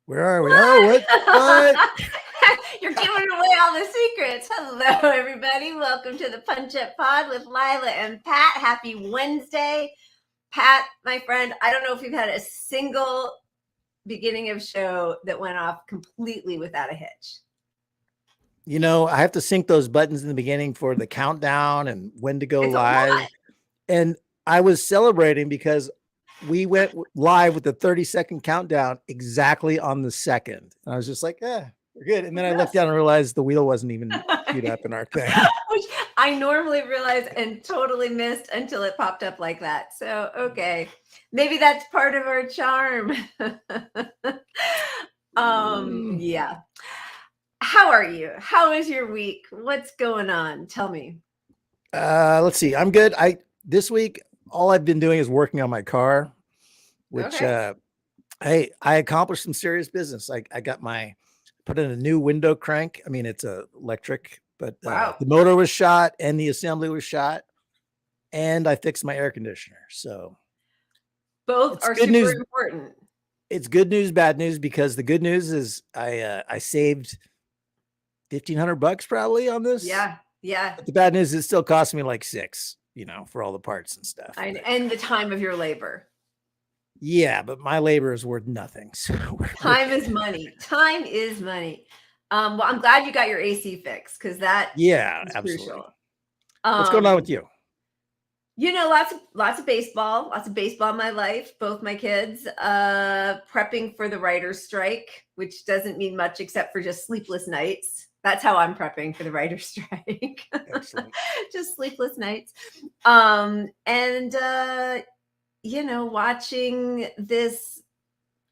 Where are we? Oh, what? What? You're giving away all the secrets. Hello, everybody. Welcome to the Punch Up Pod with Lila and Pat. Happy Wednesday. Pat, my friend, I don't know if we've had a single beginning of show that went off completely without a hitch. You know, I have to sync those buttons in the beginning for the countdown and when to go It's a live. lot. And I was celebrating because we went live with the 30-second countdown exactly on the second. And I was just like, we're good. And then I looked down and realized the wheel wasn't even queued up in our thing. Which I normally realize and totally missed until it popped up like that. So, okay. Maybe that's part of our charm. Yeah. How are you? How is your week? What's going on? Tell me. Let's see. I'm good. This week, all I've been doing is working on my car, which I accomplished some serious business. I got put in a new window crank. I mean, it's a electric, but Wow. the motor was shot and the assembly was shot, and I fixed my air conditioner. So both are super important. It's good news, bad news, because the good news is I saved $1,500 probably on this. Yeah. But the bad news is it still cost me like $600, for all the parts and stuff. And the time of your labor. Yeah, but my labor is worth nothing. So time is money. Time is money. Well, I'm glad you got your AC fixed because that is absolutely crucial. What's going on with you? You know, lots of baseball in my life. Both my kids prepping for the writer's strike, which doesn't mean much except for just sleepless nights. That's how I'm prepping for the writer's strike. Excellent. Just sleepless nights. Watching this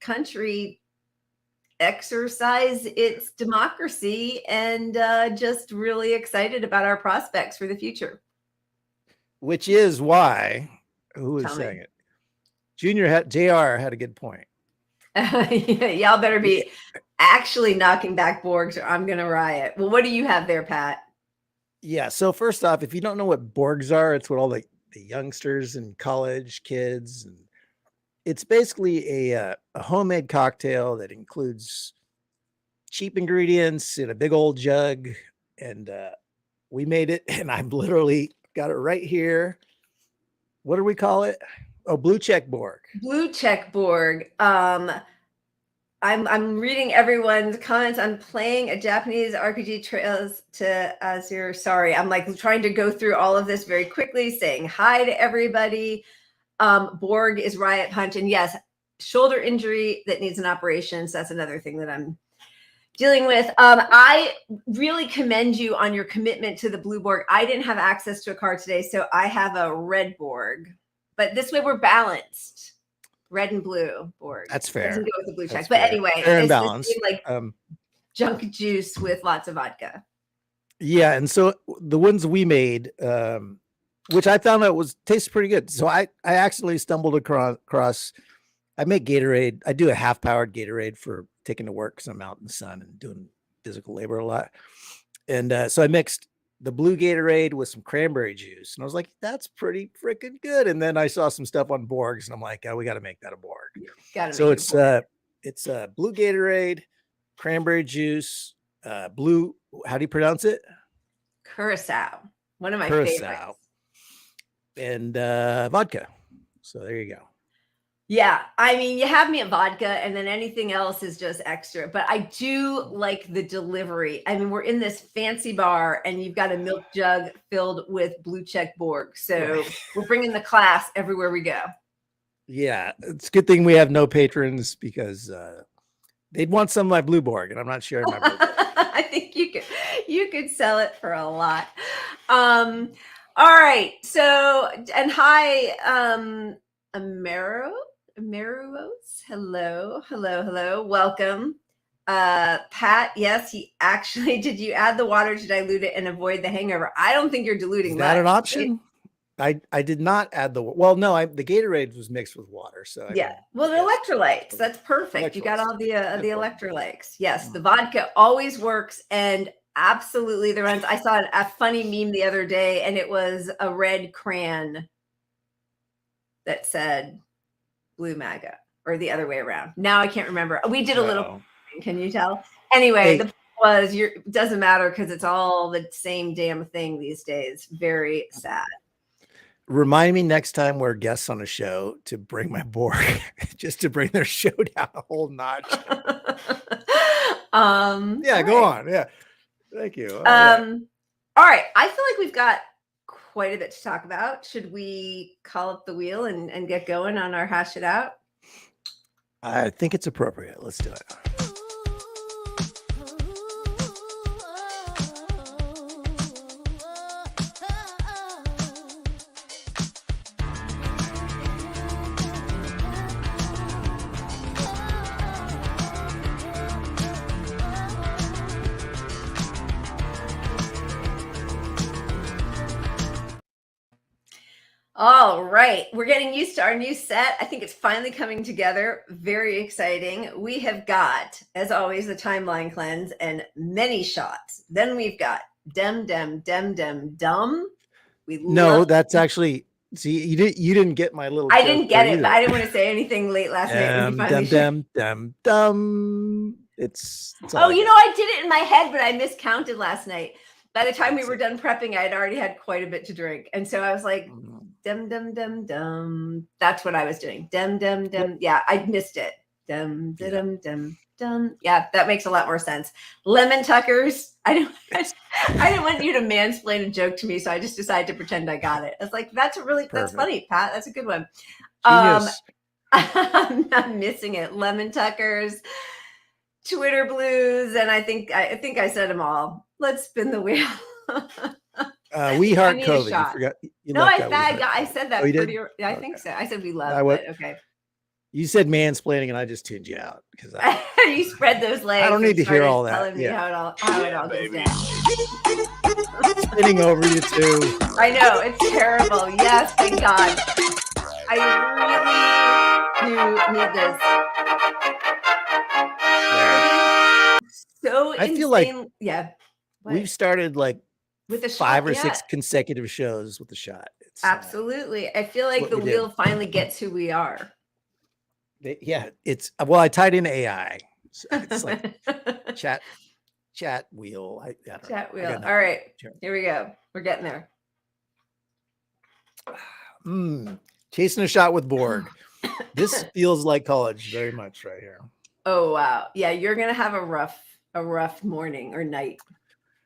country exercise its democracy and just really excited about our prospects for the future. Which is why, who was saying it? JR had a good point. Y'all better be actually knocking back Borgs or I'm going to riot. Well, what do you have there, Pat? Yeah. So first off, if you don't know what Borgs are, it's what all the youngsters and college kids, and it's basically a homemade cocktail that includes cheap ingredients in a big old jug. And we made it, and I've literally got it right here. What do we call it? Oh, Blue Check Borg. Blue Check Borg. I'm reading everyone's comments. I'm playing a Japanese RPG Trails to Azure. Sorry, I'm like trying to go through all of this very quickly, saying hi to everybody. Borg is Riot Punch. And yes, shoulder injury that needs an operation. So that's another thing that I'm dealing with. I really commend you on your commitment to the blue Borg. I didn't have access to a car today, so I have a red Borg. But this way we're balanced. Red and blue Borg. That's fair. Doesn't go with the blue check. But anyway, fair and balanced. Like junk juice with lots of vodka. Yeah, and so the ones we made, which I found out tastes pretty good. So I accidentally stumbled across. I make Gatorade. I do a half-powered Gatorade for taking to work because I'm out in the sun and doing physical labor a lot. And so I mixed the blue Gatorade with some cranberry juice. And I was like, that's pretty freaking good. And then I saw some stuff on Borgs and I'm like, we got to make that a Borg. So it's blue Gatorade, cranberry juice, blue. How do you pronounce it? Curacao. One of my favorites. And vodka. So there you go. Yeah, I mean, you have me at vodka and then anything else is just extra. But I do like the delivery. I mean, we're in this fancy bar and you've got a milk jug filled with Blue Check Borg. So we're bringing the class everywhere we go. Yeah, it's a good thing we have no patrons because they'd want some of my blue Borg, and I'm not sure. I think you could sell it for a lot. All right. So, and hi, Ameros. Hello. Welcome. Pat, yes, he actually, did you add the water to dilute it and avoid the hangover? I don't think you're diluting. Is that an option? I did not add the Gatorade was mixed with water. So the electrolytes, that's perfect. You got all the electrolytes. Yes, the vodka always works. And absolutely the runs. I saw a funny meme the other day and it was a red crayon that said Blue MAGA or the other way around. Now I can't remember. We did a little. Can you tell? Anyway, Hey. the point was, it doesn't matter because it's all the same damn thing these days. Very sad. Remind me next time we're guests on a show to bring my Borg, just to bring their show down a whole notch. Yeah, go on. Yeah, thank you. All right. I feel like we've got quite a bit to talk about. Should we call up the wheel and get going on our hash it out? I think it's appropriate. Let's do it. All right. We're getting used to our new set. I think it's finally coming together. Very exciting. We have got, as always, the timeline cleanse and many shots. Then we've got Dem, Dumb. No, that's actually, see, you didn't get my little. I didn't get it, but I didn't want to say anything late last night. Dumb. It's oh, you know, I did it in my head, but I miscounted last night. By the time we were done prepping, I had already had quite a bit to drink. And so I was like, Dem. That's what I was doing. Dem. Yeah, I missed it. Dem. Yeah, that makes a lot more sense. Lemon tuckers. I didn't want you to mansplain a joke to me, so I just decided to pretend I got it. I was like, that's funny, Pat. That's a good one. I'm missing it. Lemon tuckers, Twitter blues, and I think I said them all. Let's spin the wheel. We heart COVID. You forgot. No, I said that. Oh, you did? I think so. I said we love. But okay. You said mansplaining, and I just tuned you out because you spread those legs. I don't need to hear all that. Telling me how it all goes down. Spinning over you too. I know, it's terrible. Yes, thank God. I really do need this. So I feel like we've started like with a 5 or 6 consecutive shows with the shot. It's, absolutely. I feel like the wheel finally gets who we are. It's I tied in AI. So it's like chat wheel. I don't chat know. wheel. All right, here we go. We're getting there. Chasing a shot with Borg. This feels like college very much right here. Oh wow, yeah, you're gonna have a rough morning or night.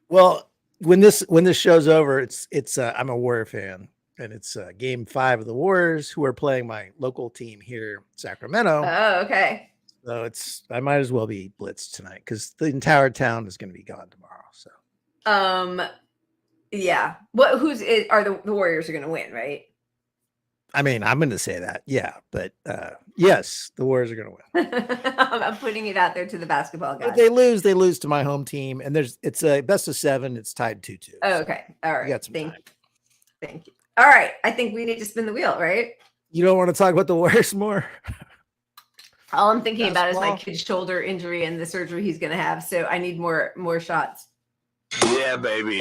Well, when this show's over, it's I'm a Warrior fan. And it's game 5 of the Warriors, who are playing my local team here in Sacramento. Oh, okay. So I might as well be blitzed tonight because the entire town is going to be gone tomorrow. So, yeah. Are the Warriors are going to win, right? I mean, I'm going to say that, yeah. But yes, the Warriors are going to win. I'm putting it out there to the basketball guys. If they lose to my home team, and it's a best of 7. It's tied 2-2. Oh, okay. All right. You got some time. Thank you. All right. I think we need to spin the wheel, right? You don't want to talk about the Warriors more? All I'm thinking about is my kid's shoulder injury and the surgery he's going to have. So I need more shots. Yeah, baby.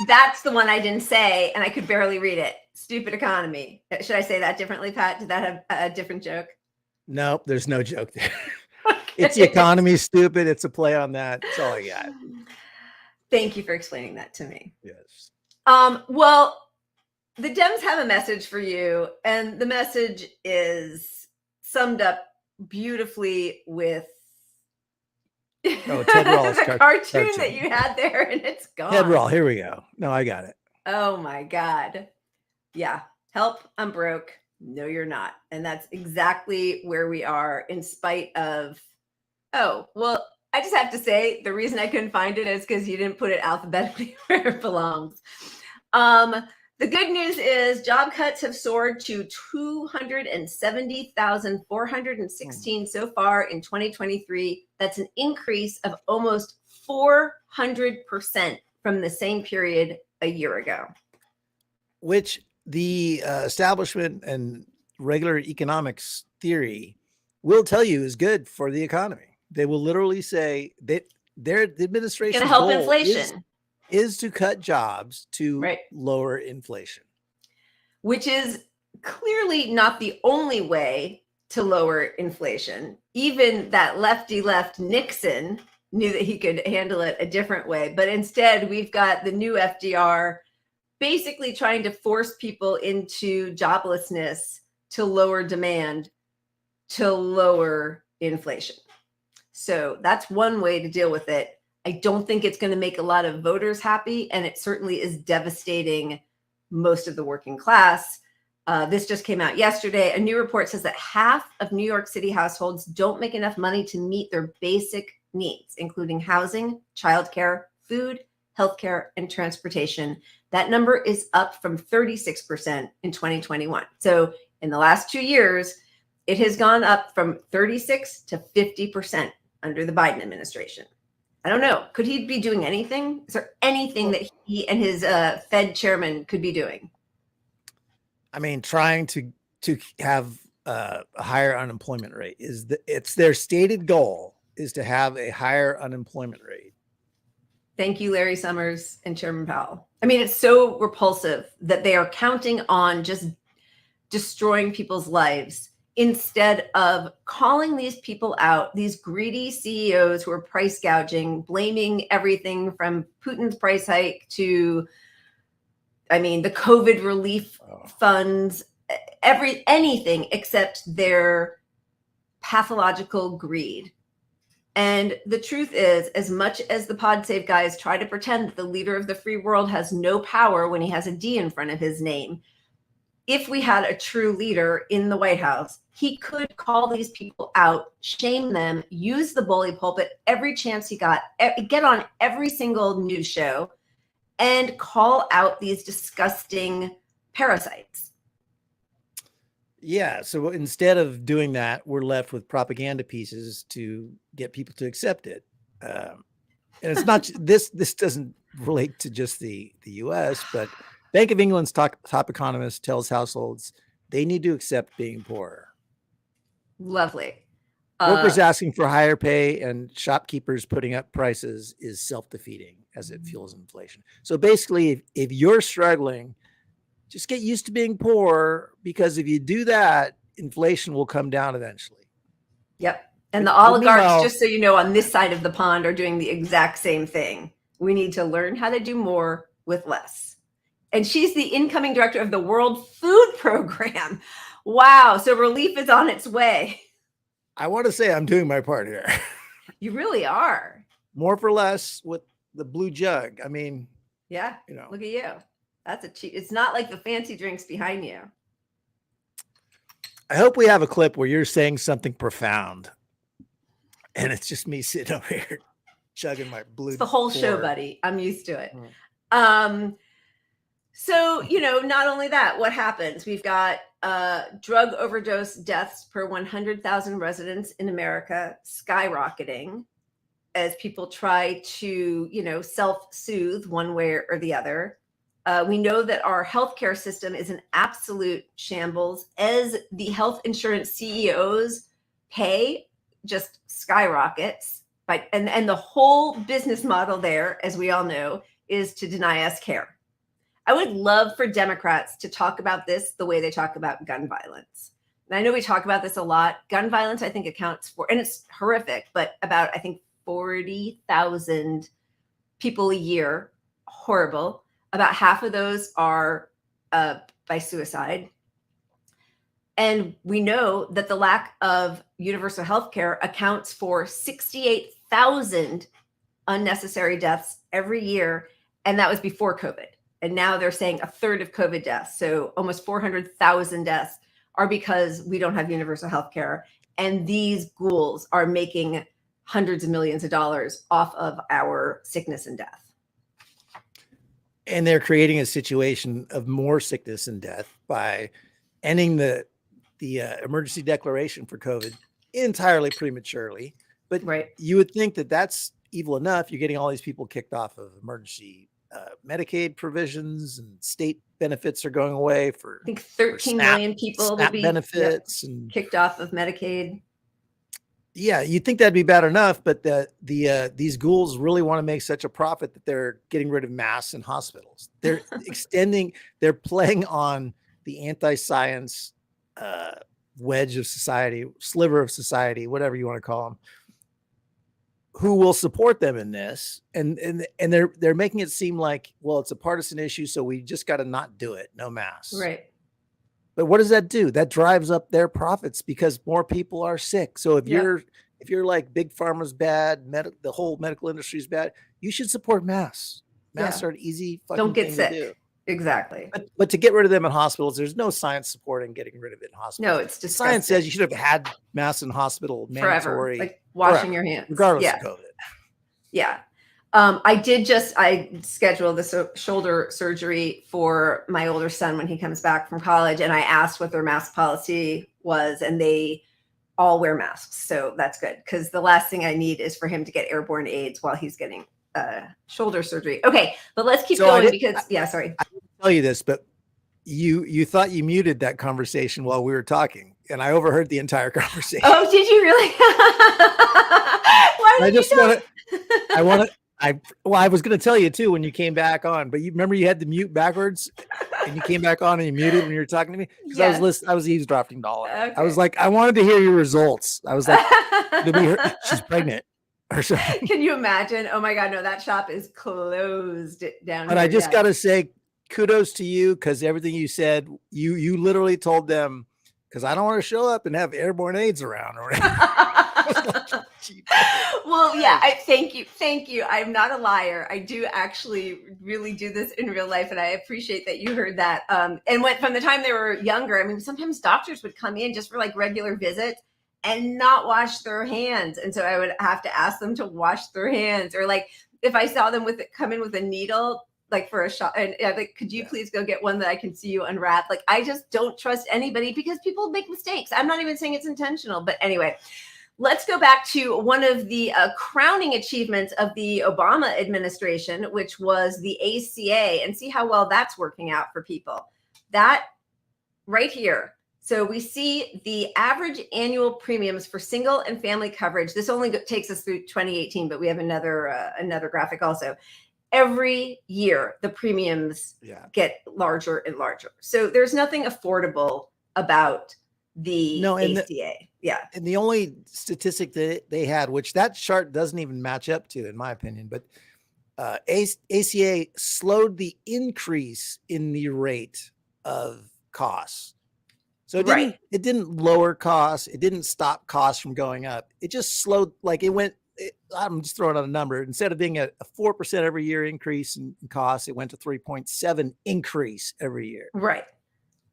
That's the one I didn't say, and I could barely read it. Stupid economy. Should I say that differently, Pat? Did that have a different joke? Nope, there's no joke there. It's the economy, stupid. It's a play on that. That's all I got. Thank you for explaining that to me. Yes. Well, the Dems have a message for you, and the message is summed up beautifully with Ted Rawls the cartoon that you had there, and it's gone. Ted Rawls, here we go. No, I got it. Oh my God. Yeah. Help, I'm broke. No, you're not. And that's exactly where we are, in spite of, oh, well, I just have to say the reason I couldn't find it is because you didn't put it alphabetically where it belongs. The good news is job cuts have soared to 270,416 so far in 2023. That's an increase of almost 400% from the same period a year ago. Which the establishment and regular economics theory will tell you is good for the economy. They will literally say that the administration going to help inflation. is to cut jobs to Right. lower inflation. Which is clearly not the only way to lower inflation. Even that lefty left Nixon knew that he could handle it a different way. But instead, we've got the new FDR basically trying to force people into joblessness to lower demand, to lower inflation. So that's one way to deal with it. I don't think it's going to make a lot of voters happy, and it certainly is devastating most of the working class. This just came out yesterday. A new report says that half of New York City households don't make enough money to meet their basic needs, including housing, childcare, food, healthcare, and transportation. That number is up from 36% in 2021. So in the last 2 years, it has gone up from 36 to 50% under the Biden administration. I don't know. Could he be doing anything? Is there anything that he and his Fed chairman could be doing? I mean, trying to have a higher unemployment rate it's their stated goal is to have a higher unemployment rate. Thank you, Larry Summers and Chairman Powell. I mean, it's so repulsive that they are counting on just destroying people's lives instead of calling these people out, these greedy CEOs who are price gouging, blaming everything from Putin's price hike to, I mean, the COVID relief funds, anything except their pathological greed. And the truth is, as much as the Pod Save guys try to pretend that the leader of the free world has no power when he has a D in front of his name, if we had a true leader in the White House, he could call these people out, shame them, use the bully pulpit every chance he got, get on every single news show, and call out these disgusting parasites. Yeah. So instead of doing that, we're left with propaganda pieces to get people to accept it. And it's not this doesn't relate to just the US, but Bank of England's top economist tells households they need to accept being poor. Lovely. Workers asking for higher pay and shopkeepers putting up prices is self-defeating as it fuels inflation. So basically, if you're struggling, just get used to being poor, because if you do that, inflation will come down eventually. Yep. And the oligarchs, just so you know, on this side of the pond are doing the exact same thing. We need to learn how to do more with less. And she's the incoming director of the World Food Program. Wow. So relief is on its way. I want to say I'm doing my part here. You really are. More for less with the blue jug. I mean, yeah, you know, look at you. That's a cheap. It's not like the fancy drinks behind you. I hope we have a clip where you're saying something profound and it's just me sitting over here chugging my blue. It's the whole show, buddy. I'm used to it. So, you know, not only that, what happens? We've got drug overdose deaths per 100,000 residents in America skyrocketing as people try to, you know, self-soothe one way or the other. We know that our healthcare system is an absolute shambles as the health insurance CEOs pay just skyrockets. And the whole business model there, as we all know, is to deny us care. I would love for Democrats to talk about this the way they talk about gun violence. And I know we talk about this a lot. Gun violence, I think, accounts for, and it's horrific, but about, I think, 40,000 people a year. Horrible. About half of those are by suicide. And we know that the lack of universal health care accounts for 68,000 unnecessary deaths every year. And that was before COVID. And now they're saying a third of COVID deaths. So almost 400,000 deaths are because we don't have universal health care. And these ghouls are making hundreds of millions of dollars off of our sickness and death. And they're creating a situation of more sickness and death by ending the emergency declaration for COVID entirely prematurely. But right. You would think that that's evil enough. You're getting all these people kicked off of emergency Medicaid provisions, and state benefits are going away for, I think 13 million people will be benefits and kicked off of Medicaid. Yeah, you'd think that'd be bad enough, but these ghouls really want to make such a profit that they're getting rid of masks in hospitals. They're they're playing on the anti-science wedge of society, sliver of society, whatever you want to call them, who will support them in this, and they're making it seem like, well, it's a partisan issue, so we just got to not do it, no masks. Right. But what does that do? That drives up their profits because more people are sick. So if you're like big pharma's bad, the whole medical industry is bad, you should support masks. Masks are an easy fucking Don't get thing sick. to do. Exactly. But to get rid of them in hospitals, there's no science supporting getting rid of it in hospitals. No, it's disgusting. Science says you should have had masks in hospital mandatory, forever, like washing forever, your hands, regardless of COVID. Yeah. I scheduled the shoulder surgery for my older son when he comes back from college. And I asked what their mask policy was, and they all wear masks. So that's good. Because the last thing I need is for him to get airborne AIDS while he's getting shoulder surgery. Okay. But let's keep going sorry. I didn't tell you this, but you thought you muted that conversation while we were talking, and I overheard the entire conversation. Oh, did you really? Why did I was going to tell you too when you came back on, but you remember you had the mute backwards and you came back on and you muted when you were talking to me because I was eavesdropping all of it. I was like, I wanted to hear your results. I was like, she's pregnant or something. Can you imagine? Oh my God, no, that shop is closed down. But I just got to say kudos to you because everything you said, you literally told them, because I don't want to show up and have airborne AIDS around or whatever. Well, yeah, thank you. I'm not a liar. I do actually really do this in real life, and I appreciate that you heard that. And from the time they were younger, I mean, sometimes doctors would come in just for like regular visits and not wash their hands, and so I would have to ask them to wash their hands, or like if I saw them come in with a needle, like for a shot, and like, could you please go get one that I can see you unwrap? Like, I just don't trust anybody because people make mistakes. I'm not even saying it's intentional, but anyway. Let's go back to one of the crowning achievements of the Obama administration, which was the ACA, and see how well that's working out for people. That right here. So we see the average annual premiums for single and family coverage. This only takes us through 2018, but we have another graphic also. Every year, the premiums get larger and larger. So there's nothing affordable about the ACA. And the only statistic that they had, which that chart doesn't even match up to, in my opinion, but ACA slowed the increase in the rate of costs. So it didn't lower costs. It didn't stop costs from going up. It just slowed, like I'm just throwing out a number. Instead of being a 4% every year increase in costs, it went to 3.7 increase every year. Right.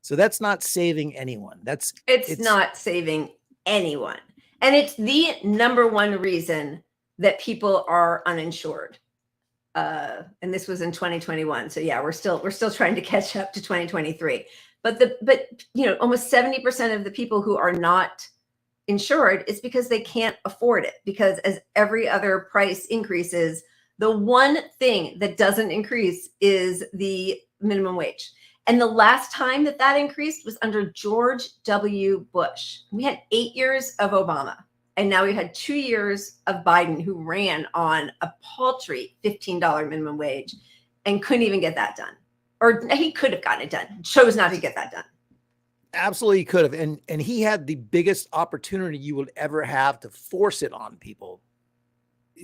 So that's not saving anyone. It's not saving anyone. And it's the number one reason that people are uninsured. And this was in 2021. So yeah, we're still trying to catch up to 2023. But almost 70% of the people who are not insured is because they can't afford it. Because as every other price increases, the one thing that doesn't increase is the minimum wage. And the last time that increased was under George W. Bush. We had 8 years of Obama, and now we had 2 years of Biden, who ran on a paltry $15 minimum wage and couldn't even get that done. Or he could have gotten it done, chose not to get that done. Absolutely could have. And he had the biggest opportunity you would ever have to force it on people,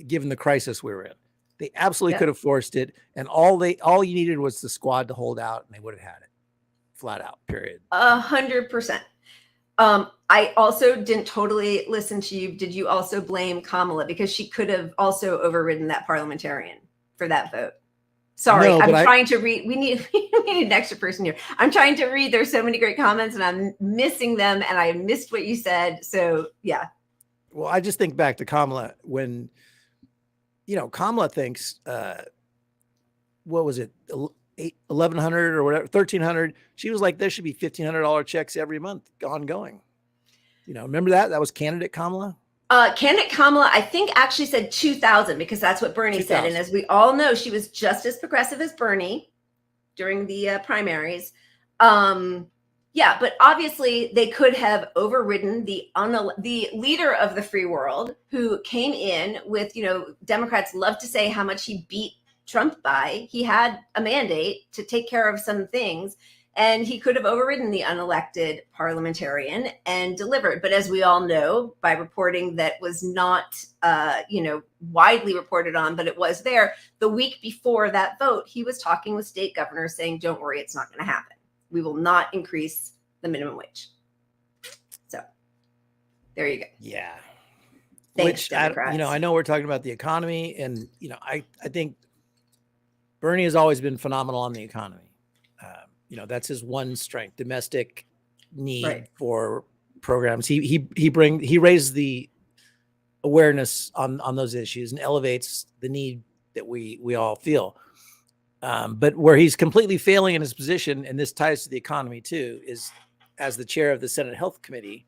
given the crisis we were in. They absolutely could have forced it, and all you needed was the squad to hold out, and they would have had it, flat out. Period. 100%. I also didn't totally listen to you. Did you also blame Kamala because she could have also overridden that parliamentarian for that vote? Sorry, no, I'm trying to read. We need an extra person here. I'm trying to read. There's so many great comments, and I'm missing them, and I missed what you said. So yeah. Well, I just think back to Kamala when. Kamala thinks, what was it, 1,100 or whatever, 1,300. She was like, there should be $1,500 checks every month ongoing. Remember that? That was candidate Kamala? Candidate Kamala, I think, actually said 2,000 because that's what Bernie said. And as we all know, she was just as progressive as Bernie during the primaries. Yeah, but obviously they could have overridden the leader of the free world, who came in with, Democrats love to say how much he beat Trump by. He had a mandate to take care of some things, and he could have overridden the unelected parliamentarian and delivered. But as we all know, by reporting that was not, widely reported on, but it was there, the week before that vote, he was talking with state governors saying, don't worry, it's not going to happen. We will not increase the minimum wage. So there you go. Yeah. Thanks, Which Democrats. I know we're talking about the economy, and I think Bernie has always been phenomenal on the economy. That's his one strength: domestic need for programs. He raises the awareness on those issues and elevates the need that we all feel. But where he's completely failing in his position, and this ties to the economy too, is as the chair of the Senate Health Committee.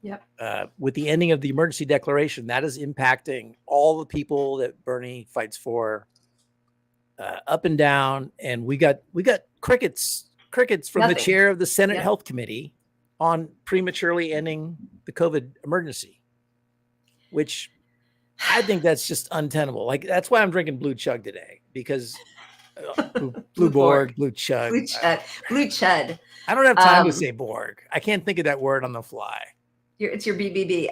Yep. With the ending of the emergency declaration, that is impacting all the people that Bernie fights for, up and down. And we got crickets from the chair of the Senate Health Committee on prematurely ending the COVID emergency, which I think that's just untenable. Like, that's why I'm drinking Blue Chug today, because Blue Borg, Blue Chug. Blue Chud. I don't have time to say Borg. I can't think of that word on the fly. It's your BBB.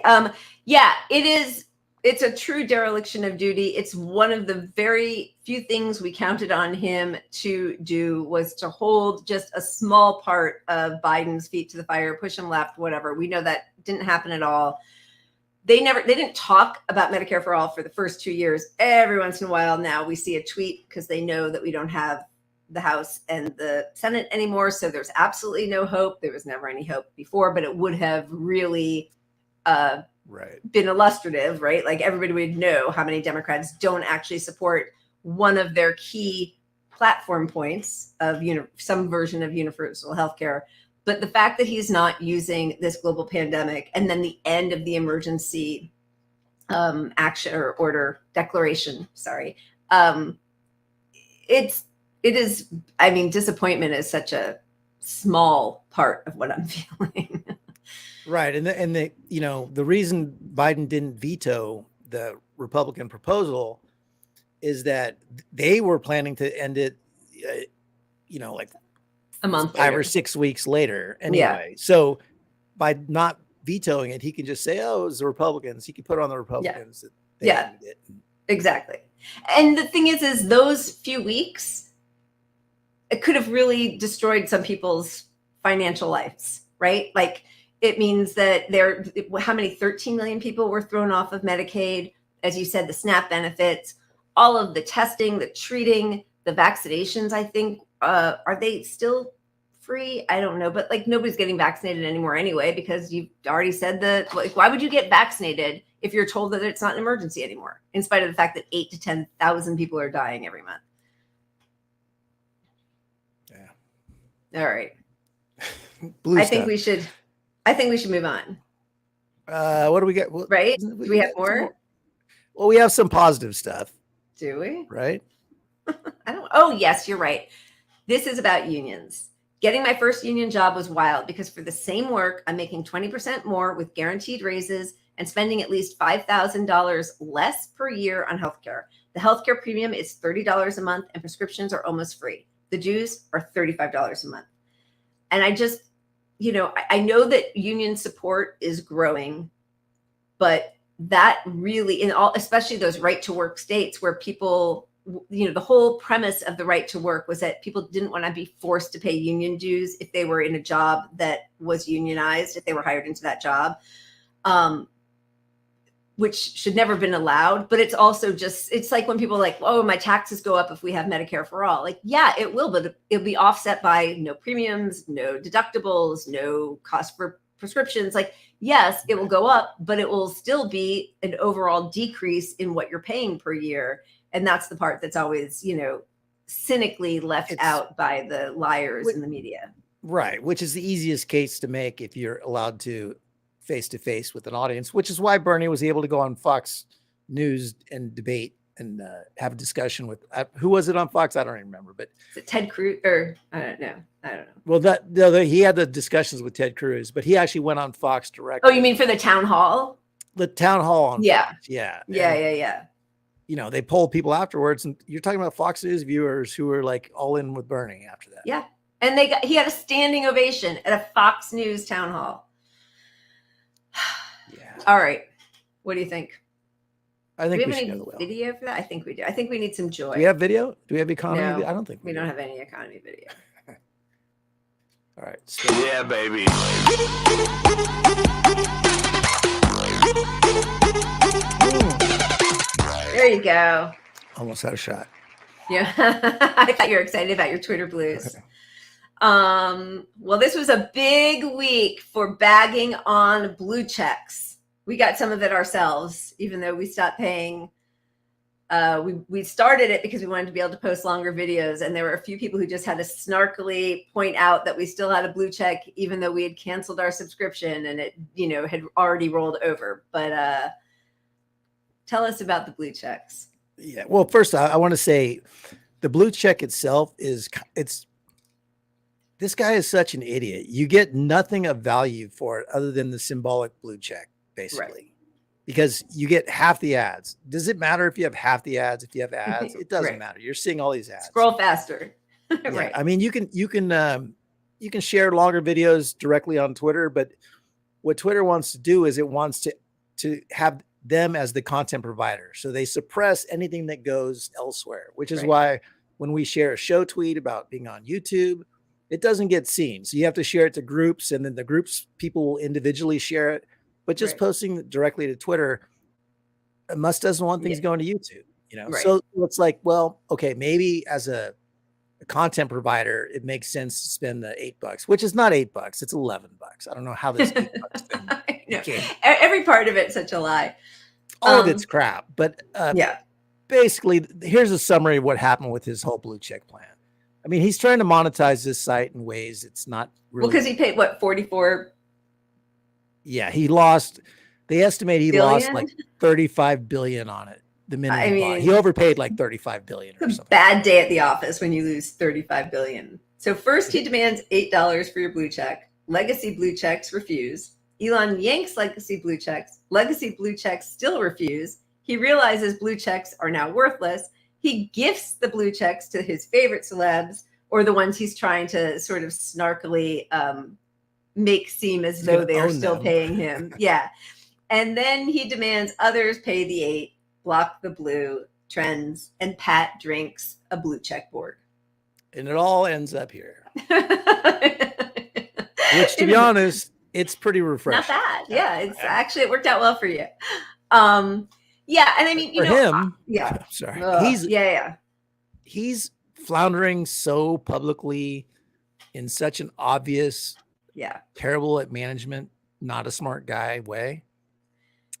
Yeah, it is. It's a true dereliction of duty. It's one of the very few things we counted on him to do, was to hold just a small part of Biden's feet to the fire, push him left, whatever. We know that didn't happen at all. They didn't talk about Medicare for all for the first 2 years. Every once in a while now we see a tweet, because they know that we don't have the House and the Senate anymore. So there's absolutely no hope. There was never any hope before, but it would have really been illustrative, right? Like, everybody would know how many Democrats don't actually support one of their key platform points of some version of universal healthcare. But the fact that he's not using this global pandemic and then the end of the emergency action or order declaration, it is, disappointment is such a small part of what I'm feeling. Right. And the reason Biden didn't veto the Republican proposal is that they were planning to end it, like a month 5 or 6 weeks later anyway. Yeah. So by not vetoing it, he can just say, oh, it was the Republicans. He can put it on the Republicans. Yeah, exactly. And the thing is those few weeks, it could have really destroyed some people's financial lives, right? Like, it means that how many 13 million people were thrown off of Medicaid, as you said, the SNAP benefits, all of the testing, the treating, the vaccinations, I think, are they still free? I don't know, but like, nobody's getting vaccinated anymore anyway, because you've already said that. Like, why would you get vaccinated if you're told that it's not an emergency anymore, in spite of the fact that 8,000 to 10,000 people are dying every month? Yeah. All right. I think we should move on. What do we get? Right? Do we have more? Well, we have some positive stuff. Do we? Right? Oh, yes, you're right. This is about unions. Getting my first union job was wild, because for the same work, I'm making 20% more with guaranteed raises and spending at least $5,000 less per year on healthcare. The healthcare premium is $30 a month, and prescriptions are almost free. The dues are $35 a month. And I just, I know that union support is growing, but that really, especially those right to work states where people, the whole premise of the right to work was that people didn't want to be forced to pay union dues if they were in a job that was unionized, if they were hired into that job, which should never have been allowed. But it's also just, it's like when people are like, oh, my taxes go up if we have Medicare for all. Like, yeah, it will, but it'll be offset by no premiums, no deductibles, no cost for prescriptions. Like, yes, it will go up, but it will still be an overall decrease in what you're paying per year. And that's the part that's always, cynically left out by the liars in the media. Right. Which is the easiest case to make if you're allowed to face with an audience, which is why Bernie was able to go on Fox News and debate and have a discussion with who was it on Fox? I don't even remember, but Is it Ted Cruz or I don't know. Well, he had the discussions with Ted Cruz, but he actually went on Fox Oh, directly. you mean for the town hall? The town hall on Yeah. Fox. Yeah. Yeah. You know, they polled people afterwards, and you're talking about Fox News viewers who were like all in with Bernie after that. Yeah. And he had a standing ovation at a Fox News town hall. Yeah. All right. What do you think? I think Do we we have should any go to the well. video for that? I think we do. I think we need some joy. Do we have video? Do we have economy? No, I don't think we do. don't have any economy video. All right. Yeah, baby. There you go. Almost had a shot. Yeah. I thought you were excited about your Twitter blues. Well, this was a big week for bagging on blue checks. We got some of it ourselves, even though we stopped paying. We started it because we wanted to be able to post longer videos, and there were a few people who just had to snarkily point out that we still had a blue check, even though we had canceled our subscription and it, had already rolled over. But tell us about the blue checks. Yeah. Well, first I want to say the blue check itself this guy is such an idiot. You get nothing of value for it other than the symbolic blue check, basically. Right. Because you get half the ads. Does it matter if you have half the ads? If you have ads, it doesn't matter. You're seeing all these ads. Scroll faster. Right. I mean, you can share longer videos directly on Twitter, but what Twitter wants to do is it wants to have them as the content provider. So they suppress anything that goes elsewhere, which is why when we share a show tweet about being on YouTube, it doesn't get seen. So you have to share it to groups, and then the groups people will individually share it. But just posting directly to Twitter, Musk doesn't want things going to YouTube, So it's like, well, okay, maybe as a content provider, it makes sense to spend the $8, which is not $8, it's $11. I don't know how this $8 thing. Every part of it's such a lie. All of it's crap. But basically, here's a summary of what happened with his whole blue check plan. I mean, he's trying to monetize this site in ways it's not really. Well, because he paid what, 44. Yeah, he lost. They estimate he lost like 35 billion on it. The minute he overpaid like 35 billion or something. Bad day at the office when you lose 35 billion. So first he demands $8 for your blue check. Legacy blue checks refuse. Elon yanks legacy blue checks. Legacy blue checks still refuse. He realizes blue checks are now worthless. He gifts the blue checks to his favorite celebs, or the ones he's trying to sort of snarkily make seem as though they are still paying him. Yeah. And then he demands others pay the $8, block the blue trends, and Pat drinks a blue check board. And it all ends up here. Which, to be honest, it's pretty refreshing. Not bad. Yeah. It's actually, it worked out well for you. Yeah. And I mean, for him, yeah. Sorry. He's floundering so publicly in such an obvious, terrible at management, not a smart guy way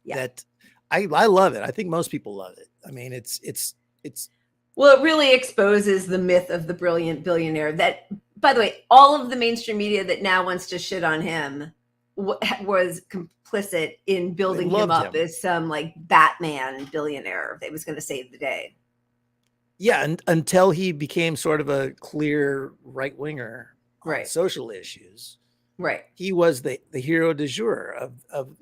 that I love it. I think most people love it. I mean, it's well, it really exposes the myth of the brilliant billionaire that, by the way, all of the mainstream media that now wants to shit on him was complicit in building him up as some like Batman billionaire that was going to save the day. Yeah. And until he became sort of a clear right winger on social issues. Right. He was the hero du jour of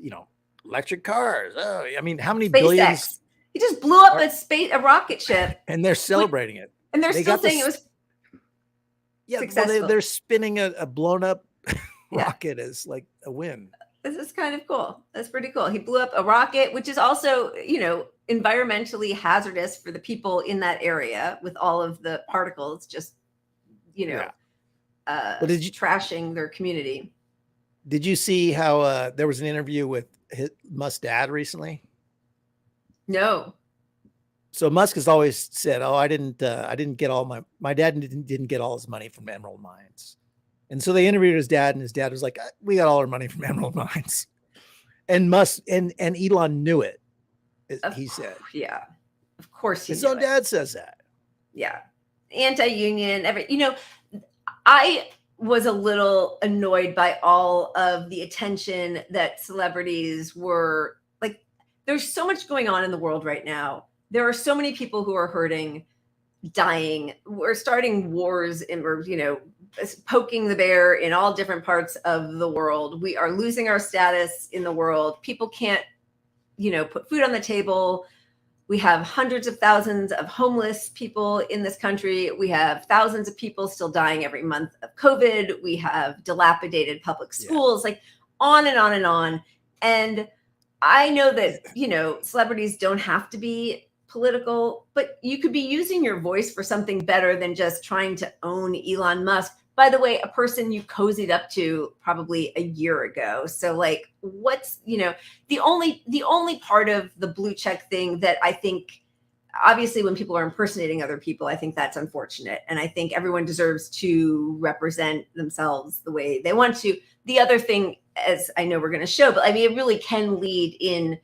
electric cars. Oh, I mean, how many billions? He just blew up a rocket ship. And they're celebrating it. And they're still saying it was successful. Well, they're spinning a blown up rocket as like a win. This is kind of cool. That's pretty cool. He blew up a rocket, which is also, environmentally hazardous for the people in that area with all of the particles just, trashing their community. Did you see how there was an interview with Musk's dad recently? No. So Musk has always said, "Oh, I didn't get all my dad didn't get all his money from emerald mines." And so they interviewed his dad, and his dad was like, "We got all our money from emerald mines." And Musk and Elon knew it. He said, "Yeah, of course." His own dad says that. Yeah, anti-union. I was a little annoyed by all of the attention that celebrities were like. There's so much going on in the world right now, there are so many people who are hurting, dying. We're starting wars and we're, poking the bear in all different parts of the world. We are losing our status in the world. People can't, put food on the table. We have hundreds of thousands of homeless people in this country. We have thousands of people still dying every month of COVID. We have dilapidated public schools, like on and on and on. And I know that, celebrities don't have to be political, but you could be using your voice for something better than just trying to own Elon Musk. By the way, a person you cozied up to probably a year ago. So like, what's, the only part of the blue check thing that I think, obviously when people are impersonating other people, I think that's unfortunate. And I think everyone deserves to represent themselves the way they want to. The other thing, as I know we're going to show, but I mean, it really can lead in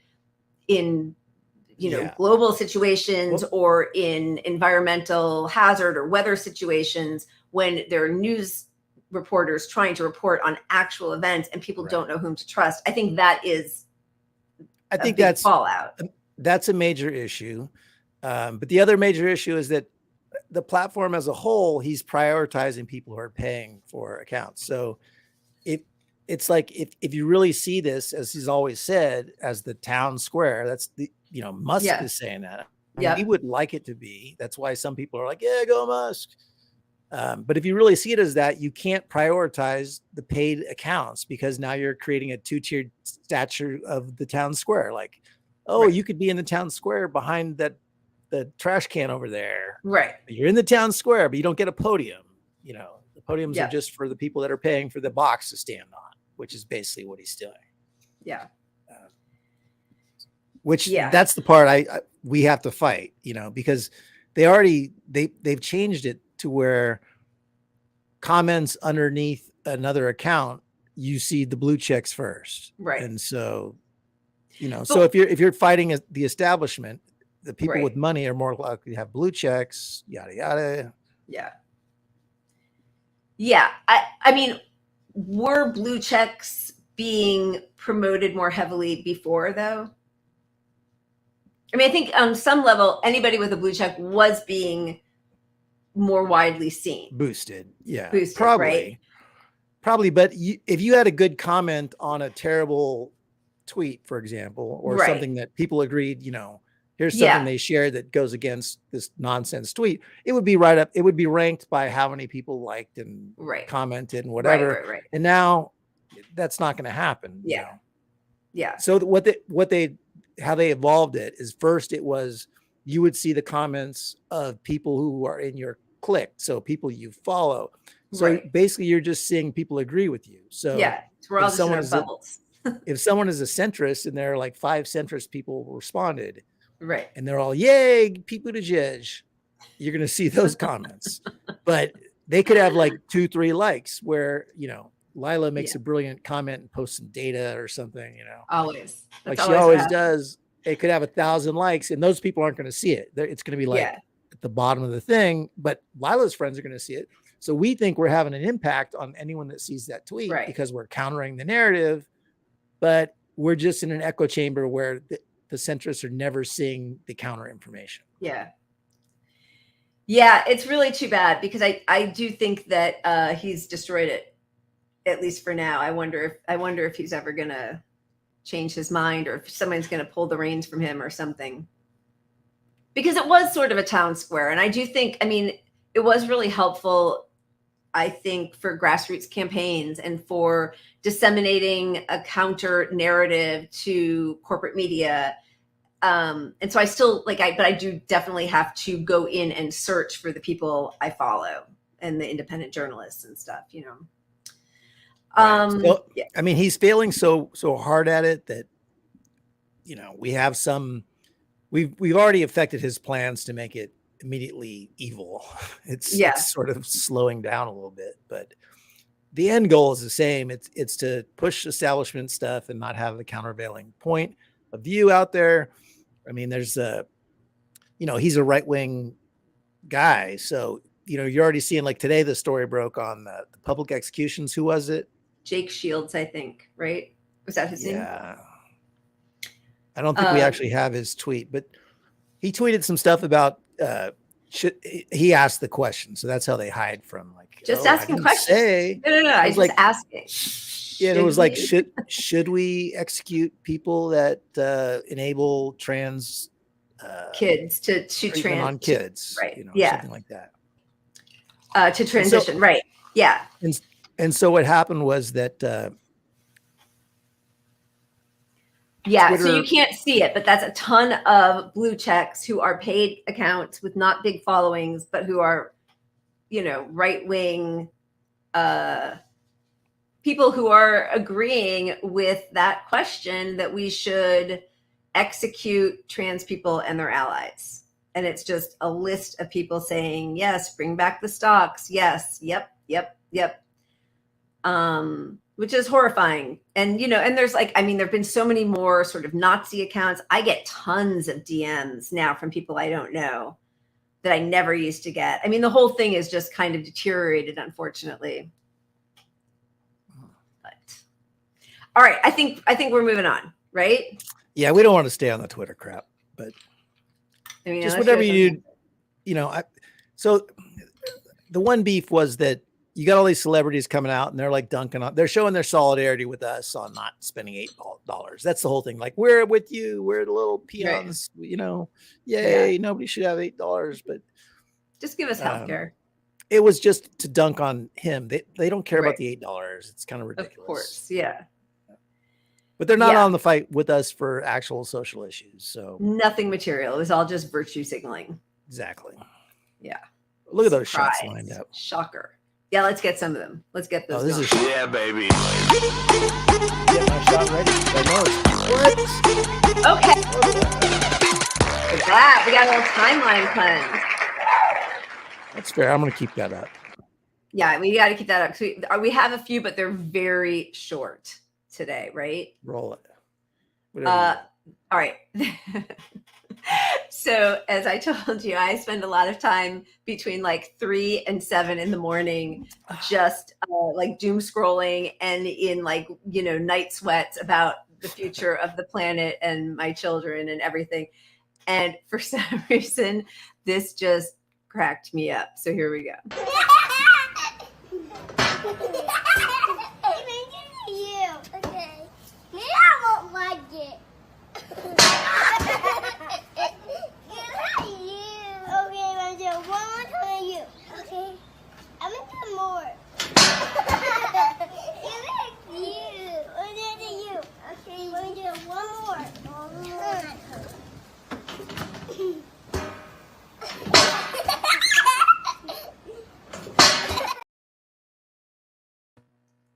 global situations or in environmental hazard or weather situations when there are news reporters trying to report on actual events and people don't know whom to trust. I think that is that's fallout. That's a major issue. But the other major issue is that the platform as a whole, he's prioritizing people who are paying for accounts. So it's like, if you really see this, as he's always said, as the town square, that's the, Musk is saying that. I mean, we would like it to be. That's why some people are like, yeah, go Musk. But if you really see it as that, you can't prioritize the paid accounts because now you're creating a two-tiered stature of the town square. Like, you could be in the town square behind the trash can over there. Right. You're in the town square, but you don't get a podium. The podiums are just for the people that are paying for the box to stand on, which is basically what he's doing. Yeah. That's the part we have to fight, because they've changed it to where comments underneath another account, you see the blue checks first. Right. And so, so if you're fighting the establishment, the people with money are more likely to have blue checks, yada, yada. Yeah. Yeah. I mean, were blue checks being promoted more heavily before though? I mean, I think on some level, anybody with a blue check was being more widely seen. Boosted. Yeah. Probably. Right? Probably. But if you had a good comment on a terrible tweet, for example, or something that people agreed, here's something they shared that goes against this nonsense tweet, it would be right up. It would be ranked by how many people liked and commented and whatever. Right. And now that's not going to happen. Yeah. Yeah. So how they evolved it is, first it was, you would see the comments of people who are in your clique. So people you follow. So basically you're just seeing people agree with you. So we're all just in our bubbles. If someone is a centrist and there are like 5 centrist people responded, right, and they're all, yay, Pete Buttigieg, you're going to see those comments. But they could have like 2-3 likes where, Lila makes a brilliant comment and posts some data or something, Always. Like she always does. It could have 1,000 likes and those people aren't going to see it. It's going to be like at the bottom of the thing, but Lila's friends are going to see it. So we think we're having an impact on anyone that sees that tweet because we're countering the narrative, but we're just in an echo chamber where the centrists are never seeing the counter information. Yeah. Yeah. It's really too bad because I do think that he's destroyed it, at least for now. I wonder if he's ever going to change his mind or if someone's going to pull the reins from him or something, because it was sort of a town square. And I do think, it was really helpful, I think, for grassroots campaigns and for disseminating a counter narrative to corporate media. And so I still but I do definitely have to go in and search for the people I follow and the independent journalists and stuff, He's failing so hard at it that, we have we've already affected his plans to make it immediately evil. It's sort of slowing down a little bit, but the end goal is the same. It's to push establishment stuff and not have a countervailing point of view out there. There's he's a right-wing guy. So, you're already seeing, like today, the story broke on the public executions. Who was it? Jake Shields, I think, right? Was that his name? Yeah. I don't think we actually have his tweet, but he tweeted some stuff about he asked the question, so that's how they hide from like just asking questions. No. I was like asking. Yeah, and it was like, should we execute people that enable trans kids to trans on kids, right? Something like that. To transition, right? Yeah. And so what happened was that. Twitter, so you can't see it, but that's a ton of blue checks who are paid accounts with not big followings, but who are, right wing people who are agreeing with that question that we should execute trans people and their allies. And it's just a list of people saying, yes, bring back the stocks. Yes. Yep. Which is horrifying. And, and there's there've been so many more sort of Nazi accounts. I get tons of DMs now from people I don't know that I never used to get. I mean, the whole thing is just kind of deteriorated, unfortunately. But all right. I think we're moving on, right? Yeah. We don't want to stay on the Twitter crap, but just whatever you do, so the one beef was that you got all these celebrities coming out and they're like they're showing their solidarity with us on not spending $8. That's the whole thing. Like, we're with you. We're the little peons, yay. Yeah. Nobody should have $8, but just give us healthcare. It was just to dunk on him. They don't care about the $8. It's kind of ridiculous. Of course. Yeah. But they're not on the fight with us for actual social issues. So nothing material. It was all just virtue signaling. Exactly. Yeah. Look at those shots lined up. Shocker. Yeah, let's get some of them. Let's get those. Yeah, baby. Get my shot ready. Okay. With that, we got a little timeline cleanse. That's fair. I'm going to keep that up. Yeah, we got to keep that up. So we have a few, but they're very short today, right? Roll it. All right. So as I told you, I spend a lot of time between like 3 and 7 in the morning, just like doom scrolling and in night sweats about the future of the planet and my children and everything. And for some reason, this just cracked me up. So here we go.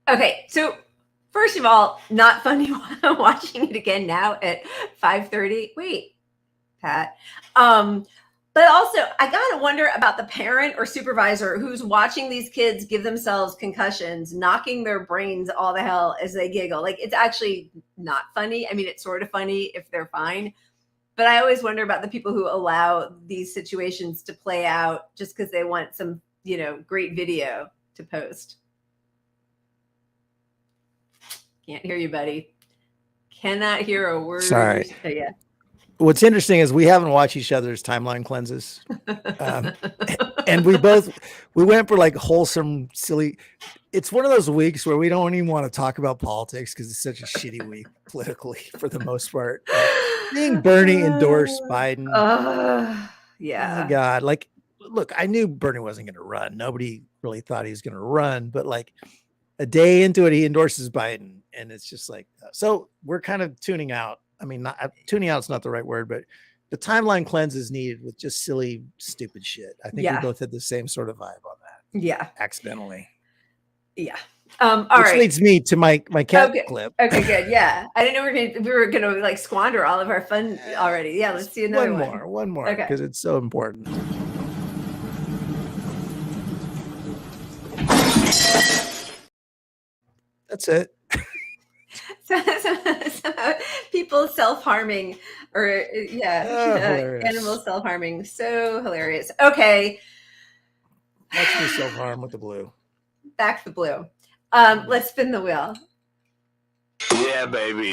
Okay, so first of all, not funny watching it again now at 5:30. Wait, Pat. But also, I gotta wonder about the parent or supervisor who's watching these kids give themselves concussions, knocking their brains all the hell as they giggle. Like, it's actually not funny. I mean, it's sort of funny if they're fine. But I always wonder about the people who allow these situations to play out just because they want some, great video to post. Can't hear you, buddy. Cannot hear a word. Sorry. Yeah. What's interesting is we haven't watched each other's timeline cleanses. And we went for like wholesome, silly. It's one of those weeks where we don't even want to talk about politics because it's such a shitty week politically for the most part. Seeing Bernie endorse Biden. Yeah. Oh my God. Like, look, I knew Bernie wasn't going to run. Nobody really thought he was going to run, but like a day into it, he endorses Biden. And it's just like, so we're kind of tuning out. I mean, tuning out is not the right word, but the timeline cleanse is needed with just silly, stupid shit. I think we both had the same sort of vibe on that. Yeah. Accidentally. Yeah. Which leads me to my cat clip. Okay, good. Yeah. I didn't know we were gonna like squander all of our fun already. Yeah, let's see another one more, because it's so important. That's it. So people self-harming or animals self-harming. So hilarious. Okay. Watch me self-harm with the blue. Back the blue. Let's spin the wheel. Yeah, baby.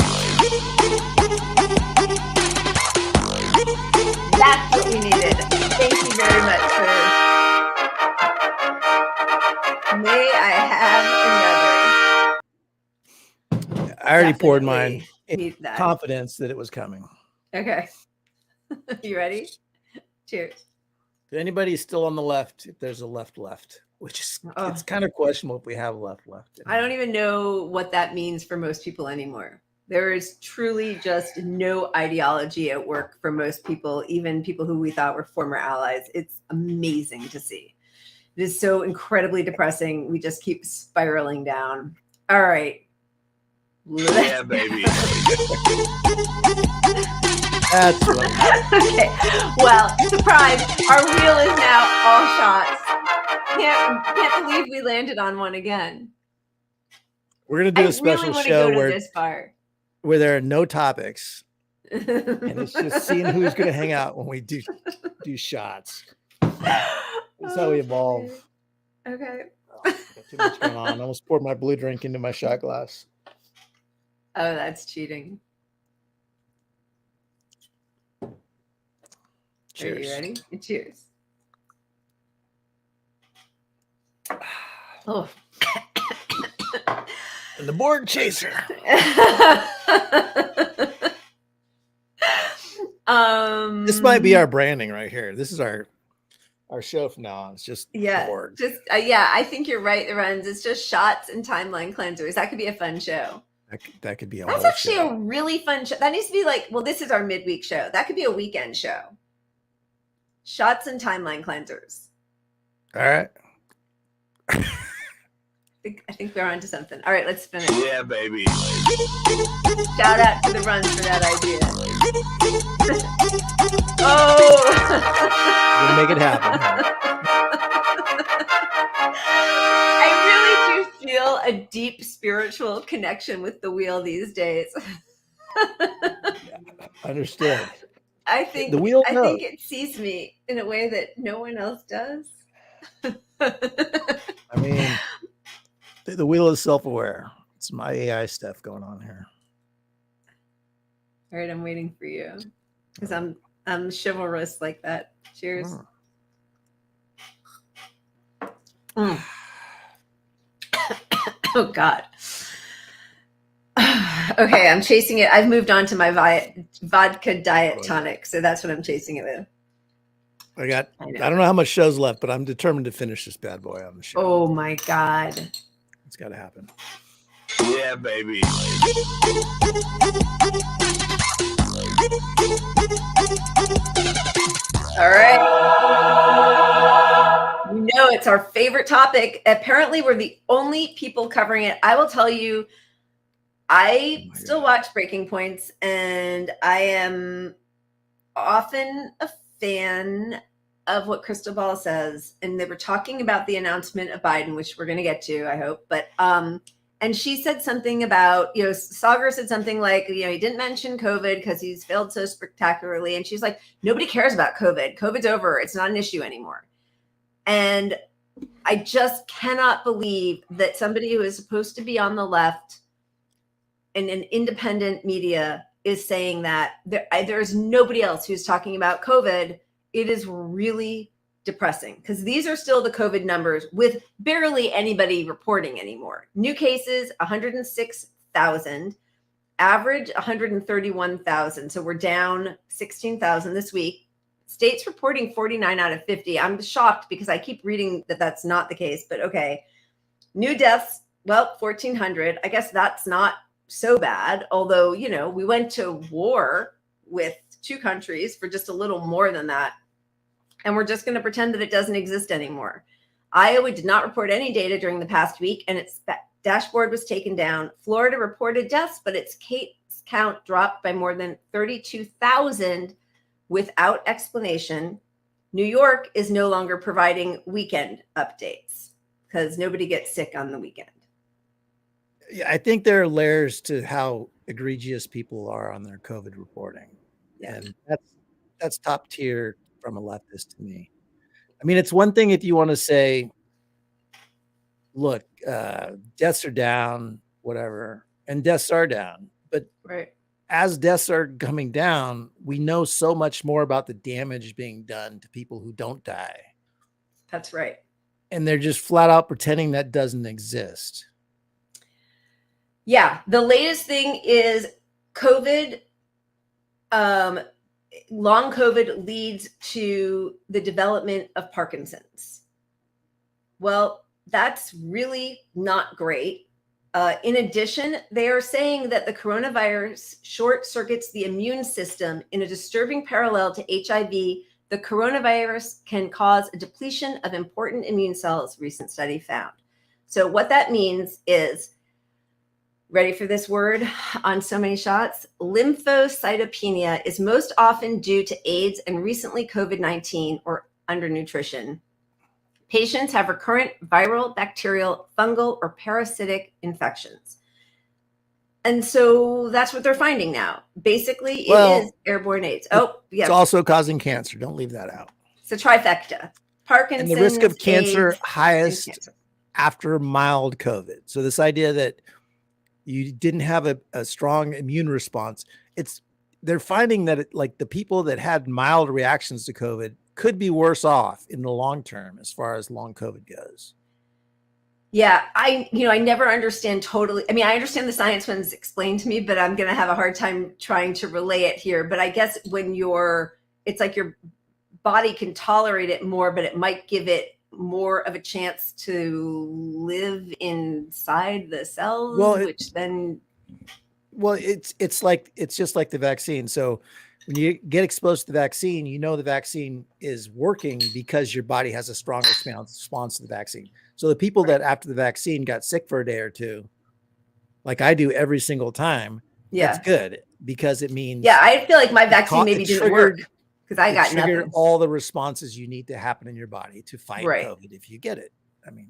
That's what we needed. Thank you very much, Hersh. May I have another? I already poured Definitely mine in need that. confidence that it was coming. Okay. You ready? Cheers. To anybody still on the left, if there's a left, which is it's kind of questionable if we have a left. I don't even know what that means for most people anymore. There is truly just no ideology at work for most people, even people who we thought were former allies. It's amazing to see. It is so incredibly depressing. We just keep spiraling down. All right. Yeah, baby. That's right. Okay. Well, surprise. Our wheel is now all shots. Can't believe we landed on one again. We're gonna do a I special really want to show go to this far. where there are no topics, and it's just seeing who's gonna hang out when we do shots. That's how we evolve. Okay. Got too much going on. I almost poured my blue drink into my shot glass. Oh, that's cheating. Cheers. Are you ready? Cheers. Oh. And the board chaser. This might be our branding right here. This is our show from now on. It's just board. Just yeah, I think you're right, Lorenz. It's just shots and timeline cleansers. That could be a fun show. That could be a That's whole actually show. a really fun show. That needs to be like, well, this is our midweek show. That could be a weekend show. Shots and timeline cleansers. All right. I think we're onto something. All right, let's finish. Yeah, baby. Shout out to the Runs for that idea. Oh, We'll make it happen. I really do feel a deep spiritual connection with the wheel these days. Understood. I think The wheel knows. think it sees me in a way that no one else does. I mean, the wheel is self-aware. It's my AI stuff going on here. All right, I'm waiting for you because I'm chivalrous like that. Cheers. Mm. Oh God. Okay, I'm chasing it. I've moved on to my vodka diet tonic, so that's what I'm chasing it with. I don't know how much show's left, but I'm determined to finish this bad boy on the show. Oh my God. It's got to happen. Yeah, baby. All right. You know, it's our favorite topic. Apparently, we're the only people covering it. I will tell you, I still watch Breaking Points, and I am often a fan of what Crystal Ball says. And they were talking about the announcement of Biden, which we're going to get to, I hope. But and she said something about, Sagar said something like, he didn't mention COVID because he's failed so spectacularly. And she's like, nobody cares about COVID. COVID's over. It's not an issue anymore. And I just cannot believe that somebody who is supposed to be on the left in an independent media is saying that. There's nobody else who's talking about COVID. It is really depressing because these are still the COVID numbers with barely anybody reporting anymore. New cases, 106,000, average 131,000. So we're down 16,000 this week. States reporting 49 out of 50. I'm shocked because I keep reading that that's not the case, but okay. New deaths, 1,400. I guess that's not so bad. Although, we went to war with two countries for just a little more than that. And we're just going to pretend that it doesn't exist anymore. Iowa did not report any data during the past week, and its dashboard was taken down. Florida reported deaths, but its case count dropped by more than 32,000 without explanation. New York is no longer providing weekend updates because nobody gets sick on the weekend. Yeah, I think there are layers to how egregious people are on their COVID reporting. Yeah. And that's top tier from a leftist to me. I mean, it's one thing if you want to say, look, deaths are down, whatever, and deaths are down. But right. as deaths are coming down, we know so much more about the damage being done to people who don't die. That's right. And they're just flat out pretending that doesn't exist. Yeah. The latest thing is COVID, long COVID leads to the development of Parkinson's. Well, that's really not great. In addition, they are saying that the coronavirus short circuits the immune system in a disturbing parallel to HIV. The coronavirus can cause a depletion of important immune cells, recent study found. So what that means is, ready for this word on so many shots? Lymphocytopenia is most often due to AIDS and recently COVID-19 or undernutrition. Patients have recurrent viral, bacterial, fungal, or parasitic infections. And so that's what they're finding now. Basically, it is airborne AIDS. Oh, yeah. It's also causing cancer. Don't leave that out. It's a trifecta. Parkinson's, and the risk of cancer AIDS, highest cancer. After mild COVID. So this idea that you didn't have a strong immune response, they're finding that like the people that had mild reactions to COVID could be worse off in the long term as far as long COVID goes. Yeah, I never understand totally. I mean, I understand the science when it's explained to me, but I'm going to have a hard time trying to relay it here. But I guess when it's like your body can tolerate it more, but it might give it more of a chance to live inside the cells, it's just like the vaccine. So when you get exposed to the vaccine, the vaccine is working because your body has a strong response to the vaccine. So the people that after the vaccine got sick for a day or two, like I do every single time, that's good because it means. Yeah, I feel like my vaccine maybe didn't work because I got nothing. All the responses you need to happen in your body to fight COVID if you get it. I mean,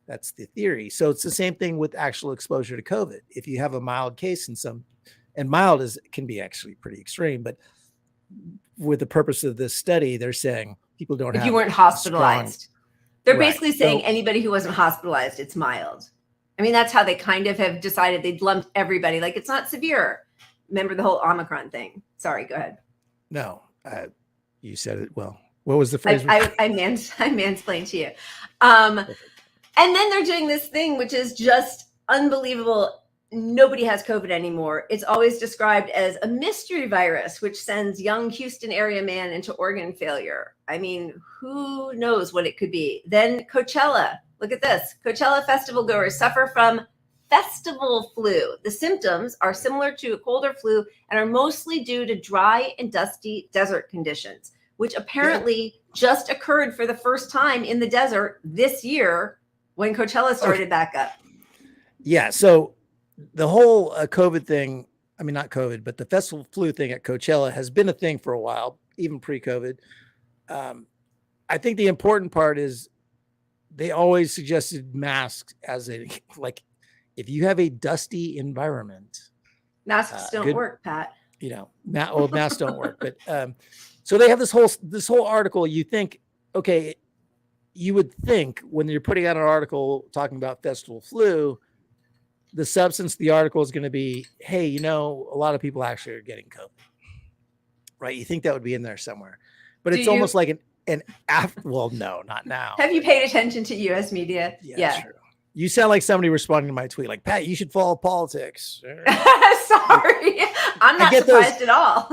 that's the theory. So it's the same thing with actual exposure to COVID. If you have a mild case and mild can be actually pretty extreme, but with the purpose of this study, they're saying people don't have. If you weren't hospitalized, they're basically saying anybody who wasn't hospitalized, it's mild. I mean, that's how they kind of have decided they'd lumped everybody. Like it's not severe. Remember the whole Omicron thing? Sorry, go ahead. No, you said it well. What was the phrase? I mansplained to you. And then they're doing this thing, which is just unbelievable. Nobody has COVID anymore. It's always described as a mystery virus, which sends young Houston area man into organ failure. I mean, who knows what it could be? Then Coachella. Look at this. Coachella festival goers suffer from festival flu. The symptoms are similar to a cold or flu and are mostly due to dry and dusty desert conditions, which apparently just occurred for the first time in the desert this year when Coachella started back up. Yeah. So the whole COVID thing, I mean, not COVID, but the festival flu thing at Coachella has been a thing for a while, even pre-COVID. I think the important part is they always suggested masks as if you have a dusty environment. Masks don't work, Pat. Masks don't work. But so they have this whole article. You think, okay, you would think when you're putting out an article talking about festival flu, the substance of the article is going to be, hey, a lot of people actually are getting COVID, right? You think that would be in there somewhere, but it's almost like well, no, not now. Have you paid attention to U.S. media? Yeah. True. You sound like somebody responding to my tweet, like, Pat, you should follow politics. Sorry, I'm not surprised at all.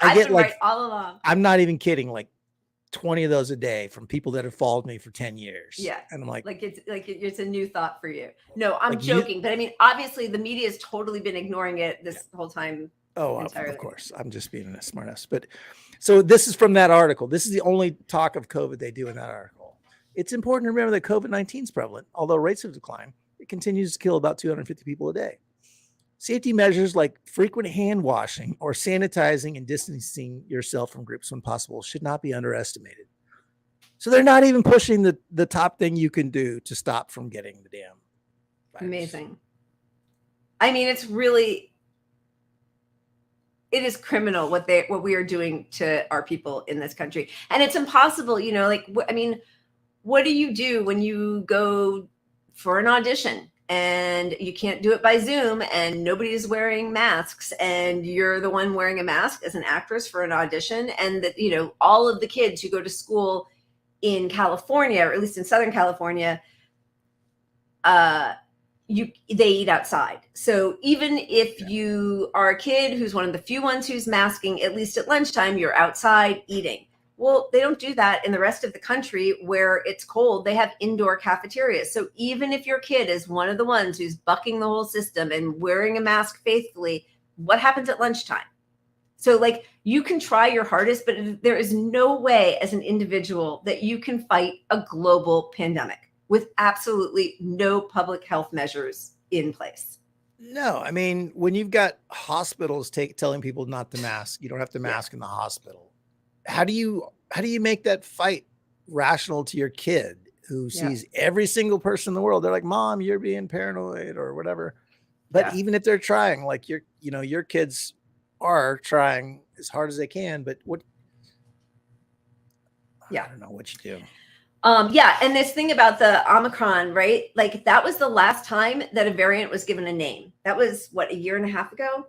I've been right all along. I'm not even kidding. Like 20 of those a day from people that have followed me for 10 years. Yeah. And I'm like it's a new thought for you. No, I'm joking. But I mean, obviously the media has totally been ignoring it this whole time. Oh, entirely. Of course. I'm just being a smartass. But so this is from that article. This is the only talk of COVID they do in that article. It's important to remember that COVID-19 is prevalent. Although rates have declined, it continues to kill about 250 people a day. Safety measures like frequent hand washing or sanitizing and distancing yourself from groups when possible should not be underestimated. So they're not even pushing the top thing you can do to stop from getting the damn virus. Amazing. I mean, it is criminal what we are doing to our people in this country. And it's impossible, what do you do when you go for an audition and you can't do it by Zoom, and nobody's wearing masks, and you're the one wearing a mask as an actress for an audition, and that, you know, all of the kids who go to school in California, or at least in Southern California, they eat outside. So even if you are a kid who's one of the few ones who's masking, at least at lunchtime, you're outside eating. Well, they don't do that in the rest of the country where it's cold. They have indoor cafeterias. So even if your kid is one of the ones who's bucking the whole system and wearing a mask faithfully, what happens at lunchtime? So like, you can try your hardest, but there is no way as an individual that you can fight a global pandemic with absolutely no public health measures in place. No, I mean, when you've got hospitals telling people not to mask, you don't have to mask in the hospital. How do you make that fight rational to your kid who sees every single person in the world? They're like, Mom, you're being paranoid or whatever. But even if they're trying, like your kids are trying as hard as they can, but I don't know what you do. And this thing about the Omicron, right? Like, that was the last time that a variant was given a name. That was what, a year and a half ago?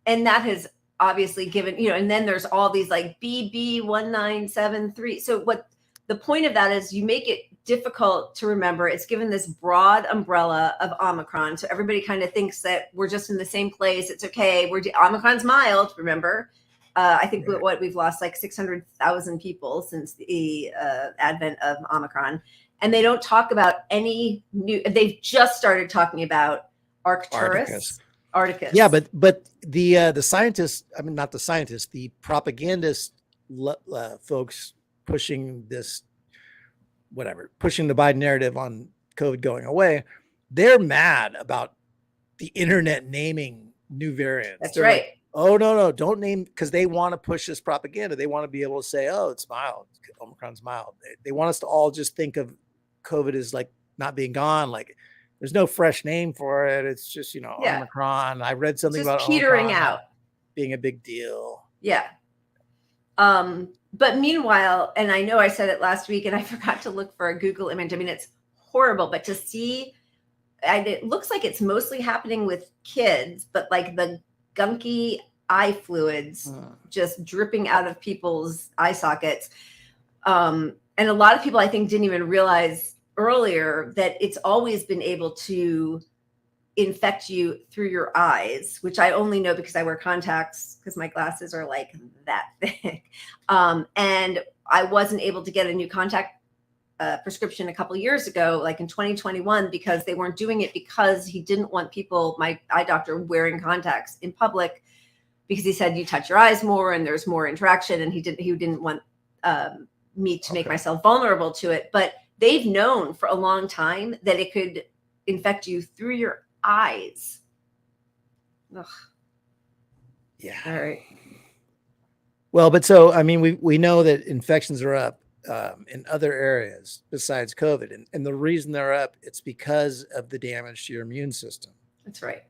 And that has obviously given, you know, and then there's all these like BB1973. So what the point of that is, you make it difficult to remember. It's given this broad umbrella of Omicron. So everybody kind of thinks that we're just in the same place. It's okay. Omicron's mild, remember? I think we've lost like 600,000 people since the advent of Omicron, and they don't talk about any new. They've just started talking about Arcturus. Yeah, but the scientists, I mean, not the scientists, the propagandist folks pushing the Biden narrative on COVID going away, they're mad about the internet naming new variants. That's They're right. Like, oh, no, don't name, because they want to push this propaganda. They want to be able to say, oh, it's mild. Omicron's mild. They want us to all just think of COVID as like not being gone. Like, there's no fresh name for it. It's just, Omicron. I read something about petering Omicron out being a big deal. Yeah. But meanwhile, and I know I said it last week and I forgot to look for a Google image. I mean, it's horrible, but to see, it looks like it's mostly happening with kids, but like the gunky eye fluids just dripping out of people's eye sockets. And a lot of people, I think, didn't even realize earlier that it's always been able to infect you through your eyes, which I only know because I wear contacts because my glasses are like that thick. And I wasn't able to get a new contact prescription a couple of years ago, like in 2021, because they weren't doing it because he didn't want people, my eye doctor, wearing contacts in public, because he said you touch your eyes more and there's more interaction, and he didn't want me to make myself vulnerable to it. But they've known for a long time that it could infect you through your eyes. Ugh. Yeah. All right. Well, but so, I mean, we know that infections are up in other areas besides COVID. And the reason they're up, it's because of the damage to your immune system. That's right.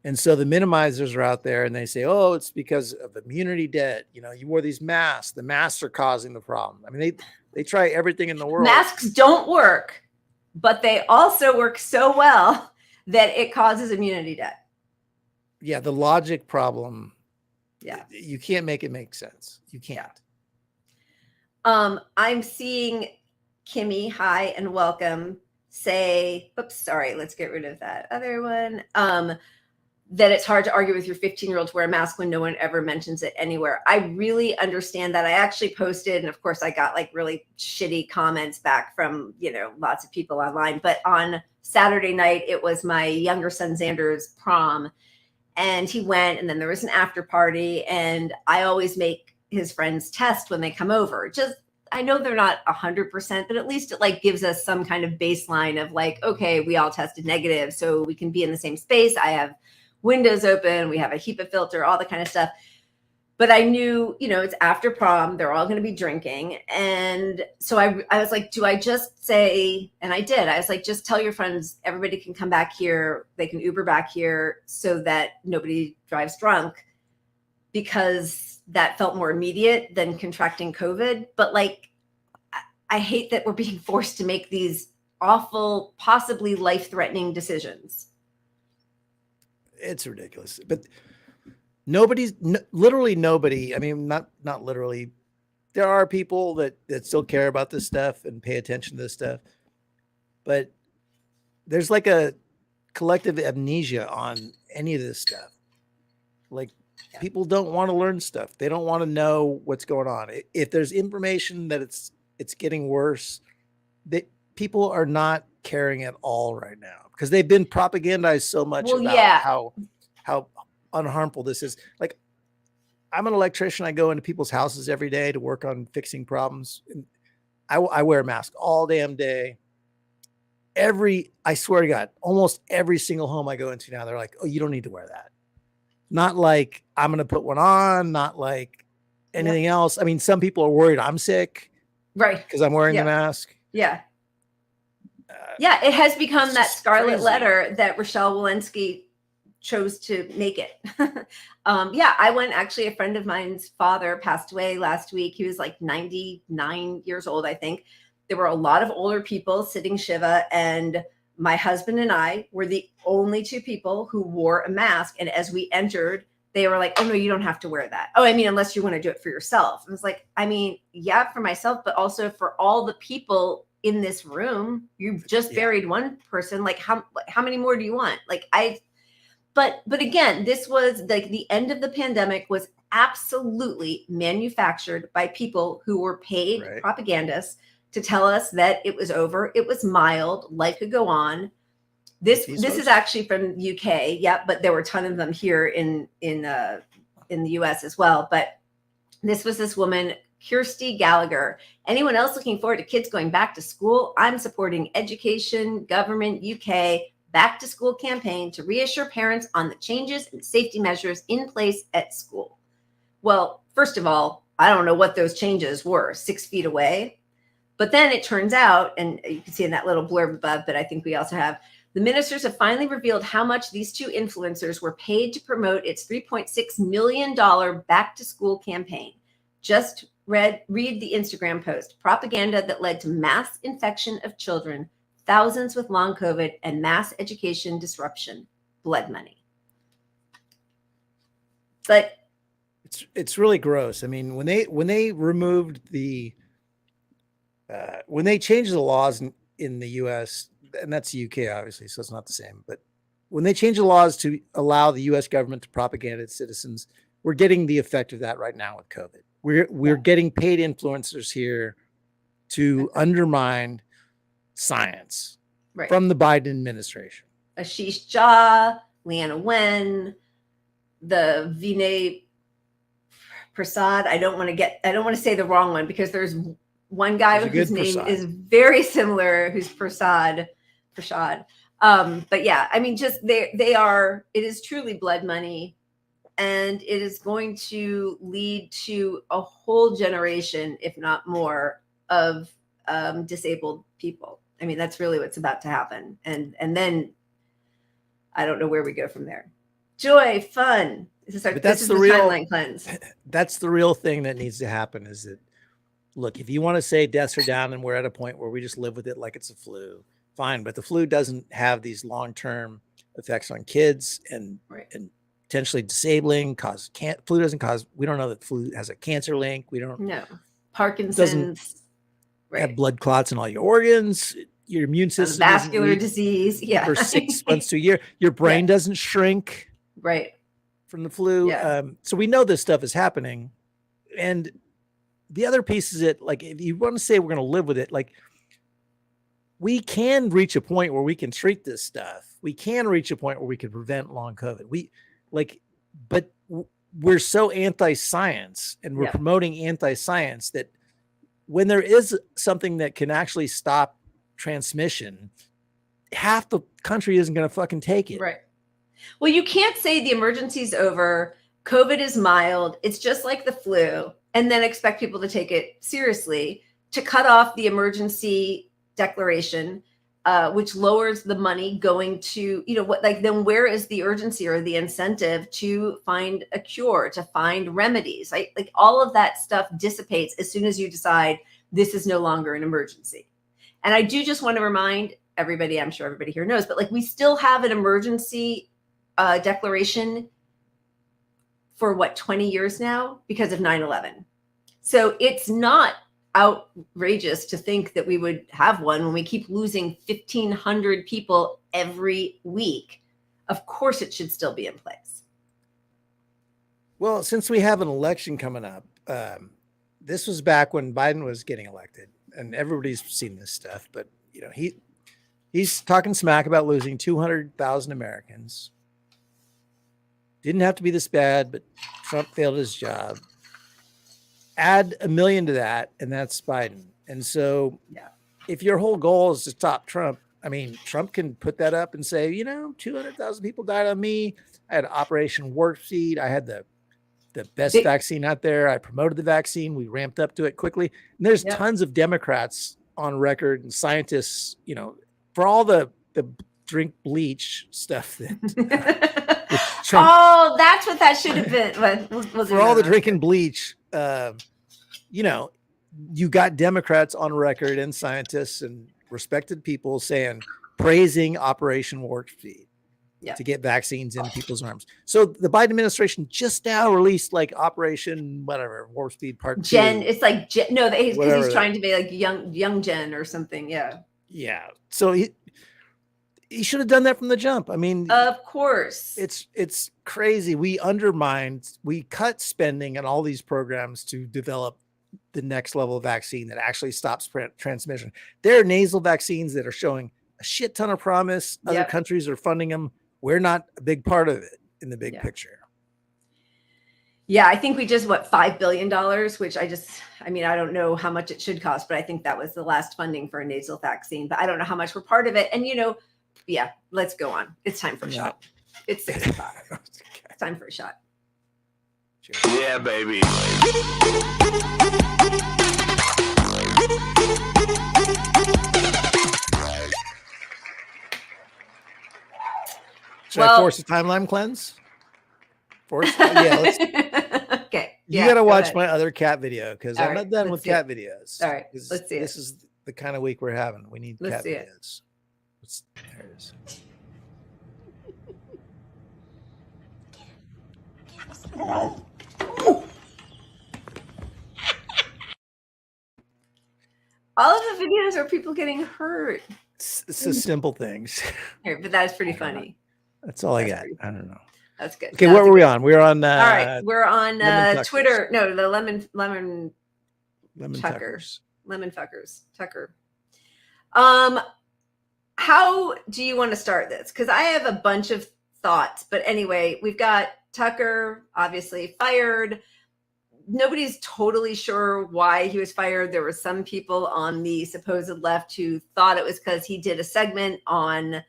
And so the minimizers are out there and they say, oh, it's because of immunity debt. You wore these masks. The masks are causing the problem. I mean, they try everything in the world. Masks don't work, but they also work so well that it causes immunity debt. Yeah, the logic problem. Yeah. You can't make it make sense. You can't. I'm seeing Kimmy, hi and welcome, say, oops, sorry, let's get rid of that other one. That it's hard to argue with your 15-year-old to wear a mask when no one ever mentions it anywhere. I really understand that. I actually posted, and of course I got like really shitty comments back from, lots of people online. But on Saturday night, it was my younger son Xander's prom, and he went, and then there was an after party, and I always make his friends test when they come over. I know they're not 100%, but at least it like gives us some kind of baseline of like, okay, we all tested negative, so we can be in the same space. I have windows open, we have a HEPA filter, all the kind of stuff. But I knew, it's after prom, they're all going to be drinking. And so I was like, do I just say, and I did, I was like, just tell your friends, everybody can come back here. They can Uber back here so that nobody drives drunk, because that felt more immediate than contracting COVID. But like, I hate that we're being forced to make these awful, possibly life-threatening decisions. It's ridiculous. But literally nobody. I mean, not literally. There are people that still care about this stuff and pay attention to this stuff, but there's like a collective amnesia on any of this stuff. Like people don't want to learn stuff. They don't want to know what's going on. If there's information that it's getting worse, that people are not caring at all right now because they've been propagandized so much about how unharmful this is. Like I'm an electrician. I go into people's houses every day to work on fixing problems. And I wear a mask all damn day. I swear to God, almost every single home I go into now, they're like, oh, you don't need to wear that. Not like I'm going to put one on, not like anything else. I mean, some people are worried I'm sick. Right. Because I'm wearing the mask. Yeah. Yeah. It has become that scarlet crazy. letter that Rochelle Walensky chose to make it. Actually, a friend of mine's father passed away last week. He was like 99 years old, I think. There were a lot of older people sitting Shiva, and my husband and I were the only two people who wore a mask. And as we entered, they were like, oh no, you don't have to wear that. Oh, I mean, unless you want to do it for yourself. I was like, I mean, yeah, for myself, but also for all the people in this room. You've just buried one person. Like how many more do you want? Like but again, this was like the end of the pandemic was absolutely manufactured by people who were paid propagandists to tell us that it was over. It was mild, life could go on. This is actually from UK. Yeah, but there were a ton of them here in the US as well. But this was this woman, Kirsty Gallagher. Anyone else looking forward to kids going back to school? I'm supporting education, government, UK, back to school campaign to reassure parents on the changes and safety measures in place at school. Well, first of all, I don't know what those changes were, 6 feet away. But then it turns out, and you can see in that little blurb above, but I think we also have, the ministers have finally revealed how much these two influencers were paid to promote its $3.6 million back to school campaign. Just read the Instagram post. Propaganda that led to mass infection of children, thousands with long COVID, and mass education disruption. Blood money. But it's really gross. I mean, when they removed when they changed the laws in the US, and that's the UK, obviously, so it's not the same, but when they changed the laws to allow the US government to propaganda its citizens, we're getting the effect of that right now with COVID. We're getting paid influencers here to undermine science from the Biden administration. Ashish Jha, Leanna Wen, the Vinay Prasad. I don't want to say the wrong one because there's one guy whose name is very similar, who's Prasad. But yeah, I mean, just it is truly blood money, and it is going to lead to a whole generation, if not more, of disabled people. I mean, that's really what's about to happen. And then I don't know where we go from there. Joy, fun. This is the real timeline cleanse. That's the real thing that needs to happen is that, look, if you want to say deaths are down and we're at a point where we just live with it like it's a flu, fine. But the flu doesn't have these long-term effects on kids and potentially disabling, flu doesn't cause, we don't know that flu has a cancer link. We don't know. Parkinson's. Have blood clots in all your organs. Your immune system vascular disease. Yeah. For 6 months to a year. Your brain doesn't shrink. Right. From the flu. Yeah. So we know this stuff is happening. And the other piece is that, like, if you want to say we're going to live with it, like, we can reach a point where we can treat this stuff. We can reach a point where we can prevent long COVID. But we're so anti-science and we're promoting anti-science that when there is something that can actually stop transmission, half the country isn't going to fucking take it. Right. Well, you can't say the emergency's over. COVID is mild. It's just like the flu. And then expect people to take it seriously, to cut off the emergency declaration, which lowers the money going to, then where is the urgency or the incentive to find a cure, to find remedies, right? Like all of that stuff dissipates as soon as you decide this is no longer an emergency. And I do just want to remind everybody, I'm sure everybody here knows, but like we still have an emergency declaration for 20 years now because of 9/11. So it's not outrageous to think that we would have one when we keep losing 1,500 people every week. Of course, it should still be in place. Well, since we have an election coming up, this was back when Biden was getting elected, and everybody's seen this stuff. But he's talking smack about losing 200,000 Americans. Didn't have to be this bad, but Trump failed his job. Add 1 million to that, and that's Biden. And so, if your whole goal is to stop Trump, I mean, Trump can put that up and say, 200,000 people died on me. I had Operation Warp Speed. I had the best vaccine out there. I promoted the vaccine. We ramped up to it quickly. And there's tons of Democrats on record and scientists, for all the drink bleach stuff that Trump, oh, that's what that should have been. For all the drinking bleach, you got Democrats on record and scientists and respected people praising Operation Warp Speed to get vaccines in people's arms. So the Biden administration just now released Operation Warp Speed Part 2. It's like no, because he's trying to be like young Gen or something. Yeah. So he should have done that from the jump. I mean, of course, it's crazy. We cut spending on all these programs to develop the next level of vaccine that actually stops transmission. There are nasal vaccines that are showing a shit ton of promise. Other countries are funding them. We're not a big part of it in the big picture. Yeah, I think we just $5 billion, which I don't know how much it should cost, but I think that was the last funding for a nasal vaccine. But I don't know how much we're part of it. And let's go on. It's time for a shot. It's 6 o'clock. It's time for a shot. Cheers. Yeah, baby. Should I force a timeline cleanse? Let's. Okay. You got to watch my other cat video because I'm not done with cat videos. All right. Let's see it. This is the kind of week we're having. We need cat videos. There it is. All of the videos are people getting hurt. It's the simple things. But that's pretty funny. That's all I got. I don't know. That's good. Okay, what were we on? We were on. All right, we're on Twitter. No, the lemon Tuckers. Lemon fuckers. Tucker. How do you want to start this? Because I have a bunch of thoughts, but anyway, we've got Tucker obviously fired. Nobody's totally sure why he was fired. There were some people on the supposed left who thought it was because he did a segment on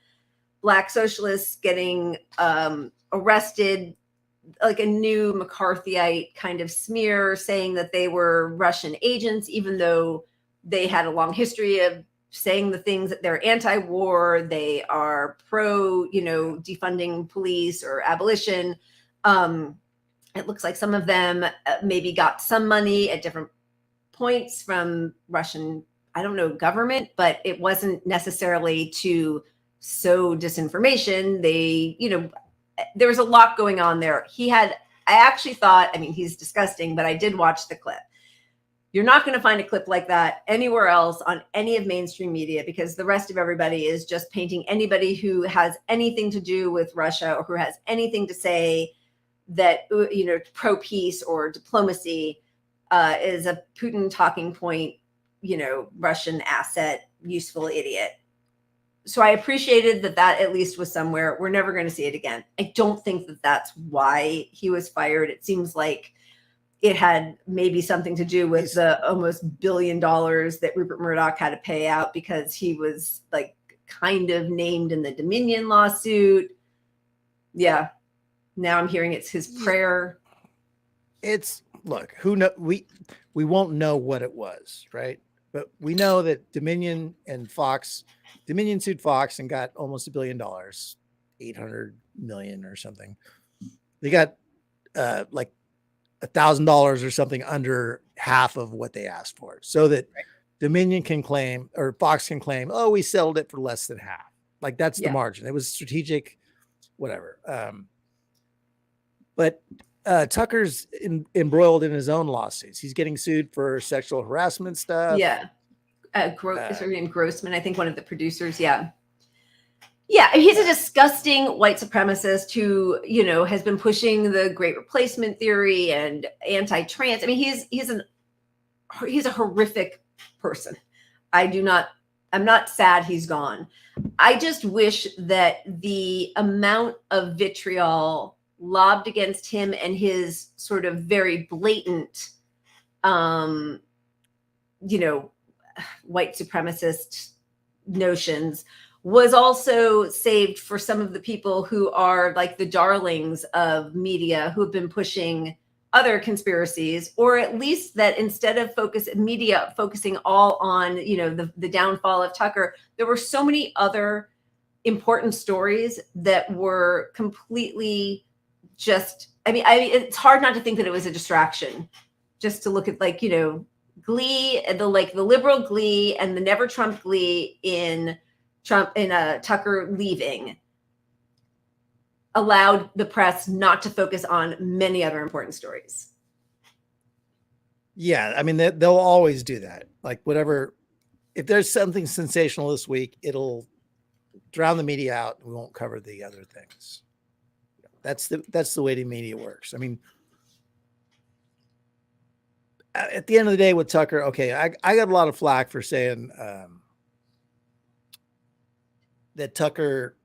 Black socialists getting arrested, like a new McCarthyite kind of smear, saying that they were Russian agents, even though they had a long history of saying the things that they're anti-war, they are pro, defunding police or abolition. It looks like some of them maybe got some money at different points from Russian, government, but it wasn't necessarily to sow disinformation. There was a lot going on there. I actually thought, he's disgusting, but I did watch the clip. You're not going to find a clip like that anywhere else on any of mainstream media because the rest of everybody is just painting anybody who has anything to do with Russia or who has anything to say that, pro peace or diplomacy is a Putin talking point, Russian asset, useful idiot. So I appreciated that at least was somewhere. We're never going to see it again. I don't think that that's why he was fired. It seems like it had maybe something to do with the almost $1 billion that Rupert Murdoch had to pay out because he was kind of named in the Dominion lawsuit. Yeah. Now I'm hearing it's his prayer. Who know? We won't know what it was, right? But we know that Dominion sued Fox and got almost $1 billion, 800 million or something. They got $1,000 or something under half of what they asked for, so that Dominion can claim, or Fox can claim, oh, we settled it for less than half. That's the margin. It was strategic. whatever. But Tucker's embroiled in his own lawsuits. He's getting sued for sexual harassment stuff. Yeah. Is her name Grossman? I think one of the producers. Yeah. Yeah. He's a disgusting white supremacist who, has been pushing the great replacement theory and anti-trans. I mean, he's a horrific person. I'm not sad he's gone. I just wish that the amount of vitriol lobbed against him and his sort of very blatant, white supremacist notions was also saved for some of the people who are like the darlings of media who have been pushing other conspiracies, or at least that instead of media focusing all on, the downfall of Tucker, there were so many other important stories that were completely just, it's hard not to think that it was a distraction just to look at Glee, the liberal Glee and the Never Trump Glee in Tucker leaving allowed the press not to focus on many other important stories. Yeah, they'll always do that. Like whatever, if there's something sensational this week, it'll drown the media out. And we won't cover the other things. That's the way the media works. At the end of the day with Tucker, okay, I got a lot of flack for saying that Tucker,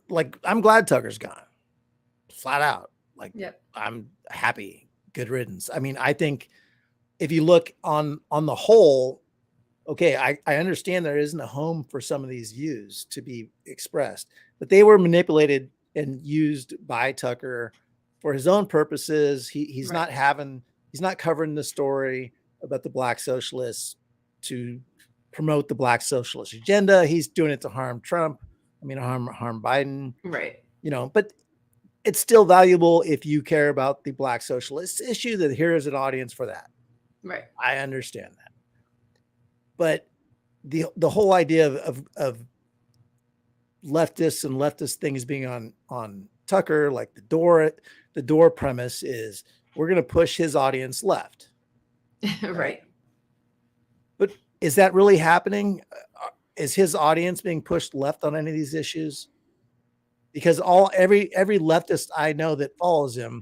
I'm glad Tucker's gone. Flat out. Yep. I'm happy. Good riddance. I think if you look on the whole, okay, I understand there isn't a home for some of these views to be expressed, but they were manipulated and used by Tucker for his own purposes. He's right. He's not covering the story about the black socialists to promote the black socialist agenda. He's doing it to harm Trump. Harm Biden. Right. But it's still valuable if you care about the black socialist issue, that here is an audience for that. Right. I understand that. But the whole idea of leftists and leftist things being on Tucker, like the door premise is we're going to push his audience left. Right. But is that really happening? Is his audience being pushed left on any of these issues? Because every leftist I know that follows him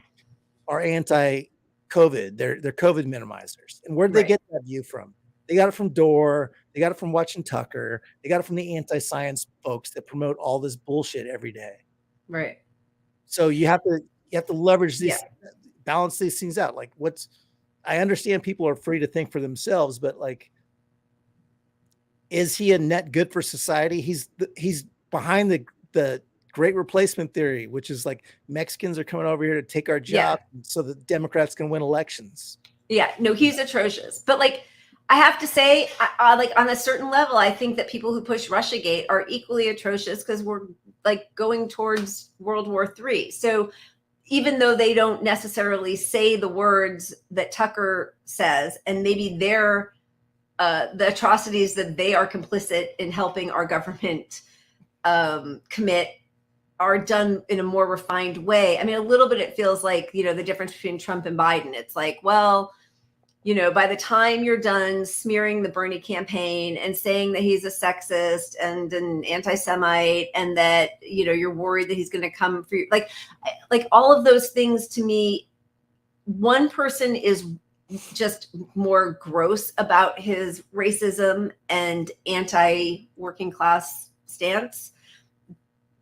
are anti-COVID. They're COVID minimizers. And where did they get that view from? They got it from Dore. They got it from watching Tucker. They got it from the anti-science folks that promote all this bullshit every day. Right. So you have to leverage these, balance these things out. I understand people are free to think for themselves, but is he a net good for society? He's behind the great replacement theory, which is Mexicans are coming over here to take our job, so the Democrats can win elections. Yeah, no, he's atrocious. But I have to say, on a certain level, I think that people who push Russiagate are equally atrocious because we're going towards World War III. So even though they don't necessarily say the words that Tucker says, and maybe they're the atrocities that they are complicit in helping our government commit are done in a more refined way. A little bit, it feels like, the difference between Trump and Biden. It's by the time you're done smearing the Bernie campaign and saying that he's a sexist and an anti-Semite and that, you're worried that he's going to come for you, all of those things, to me, one person is just more gross about his racism and anti-working class stance.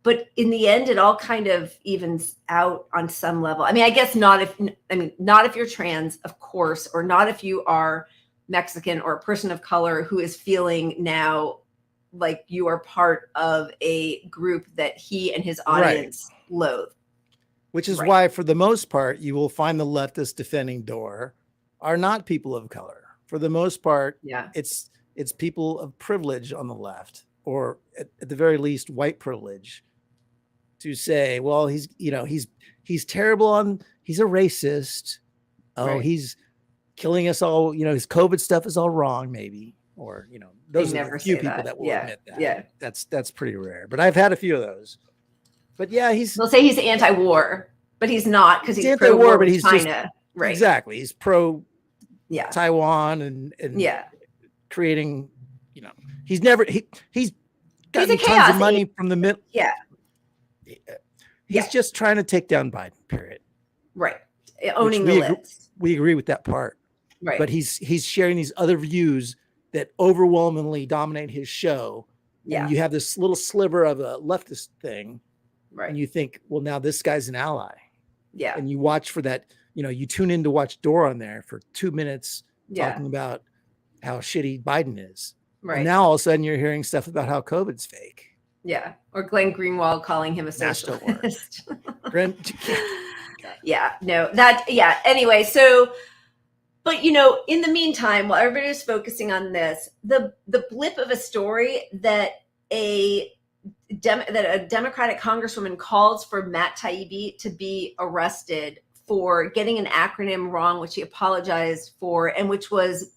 But in the end, it all kind of evens out on some level. I guess not if you're trans, of course, or not if you are Mexican or a person of color who is feeling now like you are part of a group that he and his audience loathe. Which is why, for the most part, you will find the leftists defending Dore are not people of color. For the most part, it's people of privilege on the left, or at the very least, white privilege, to say, well, he's terrible he's a racist. Oh, he's killing us all. His COVID stuff is all wrong, maybe. Or, those are the few people that will admit that. Yeah. That's pretty rare. But I've had a few of those. But yeah, they'll say he's anti-war, but he's not, because he's anti-war, pro-war but with he's China. Right. Exactly. He's pro Yeah. Taiwan and Yeah. creating, you know, he's gotten a tons chaos of money from the middle. Yeah. He's just trying to take down Biden, period. Right. Owning the libs. We agree with that part. Right. But he's sharing these other views that overwhelmingly dominate his show. Yeah. And you have this little sliver of a leftist thing. Right. And you think, well, now this guy's an ally. Yeah. And you watch for that, you know, you tune in to watch Dora on there for 2 minutes talking about how shitty Biden is. Right. And now all of a sudden you're hearing stuff about how COVID's fake. Yeah. Or Glenn Greenwald calling him a socialist. Anyway, so, but you know, in the meantime, while everybody was focusing on this, the blip of a story that a Democratic congresswoman calls for Matt Taibbi to be arrested for getting an acronym wrong, which he apologized for, and which was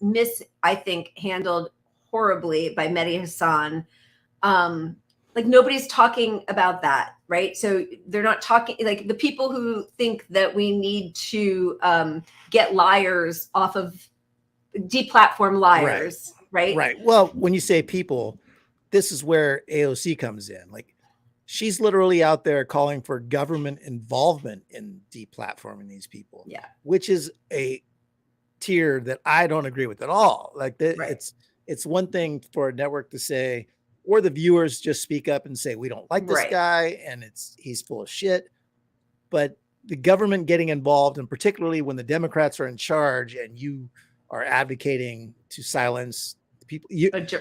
handled horribly by Mehdi Hassan. Like, nobody's talking about that, right? So they're not talking, like, the people who think that we need to get liars off of deplatform liars, right? Right. Well, when you say people, this is where AOC comes in. Like, she's literally out there calling for government involvement in deplatforming these people. Yeah. Which is a tier that I don't agree with at all. Like, it's one thing for a network to say, or the viewers just speak up and say, we don't like this guy and he's full of shit. But the government getting involved, and particularly when the Democrats are in charge and you are advocating to silence people,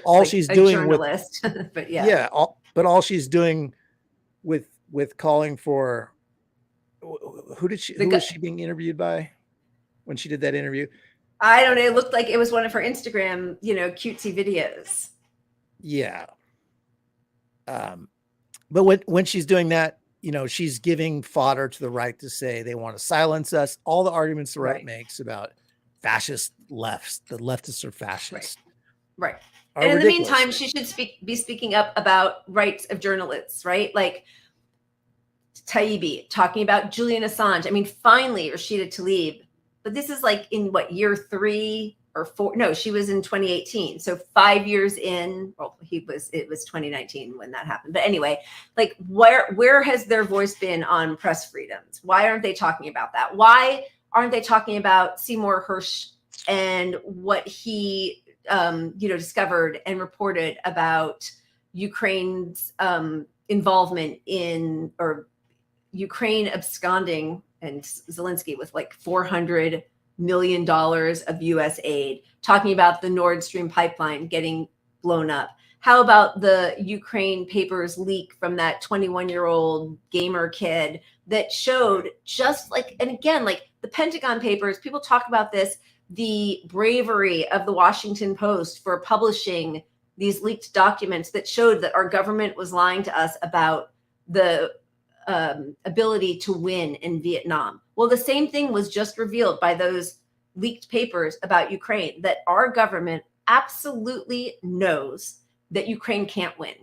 all she's doing with calling for, who was she being interviewed by when she did that interview? I don't know. It looked like it was one of her Instagram, cutesy videos. Yeah. But when she's doing that, she's giving fodder to the right to say they want to silence us. All the arguments the right makes about fascist lefts, the leftists are fascist. Right. And in the meantime, she should be speaking up about rights of journalists, right? Like Taibbi talking about Julian Assange. I mean, finally, Rashida Tlaib. But this is like in year 3 or 4? No, she was in 2018. So 5 years in. Well, it was 2019 when that happened. But anyway, like where has their voice been on press freedoms? Why aren't they talking about that? Why aren't they talking about Sy Hersh and what he discovered and reported about Ukraine's involvement in, or Ukraine absconding and Zelensky with like $400 million of US aid, talking about the Nord Stream pipeline getting blown up? How about the Ukraine papers leak from that 21-year-old gamer kid that showed just like, and again, like the Pentagon papers, people talk about this, the bravery of the Washington Post for publishing these leaked documents that showed that our government was lying to us about the ability to win in Vietnam. Well, the same thing was just revealed by those leaked papers about Ukraine, that our government absolutely knows that Ukraine can't win,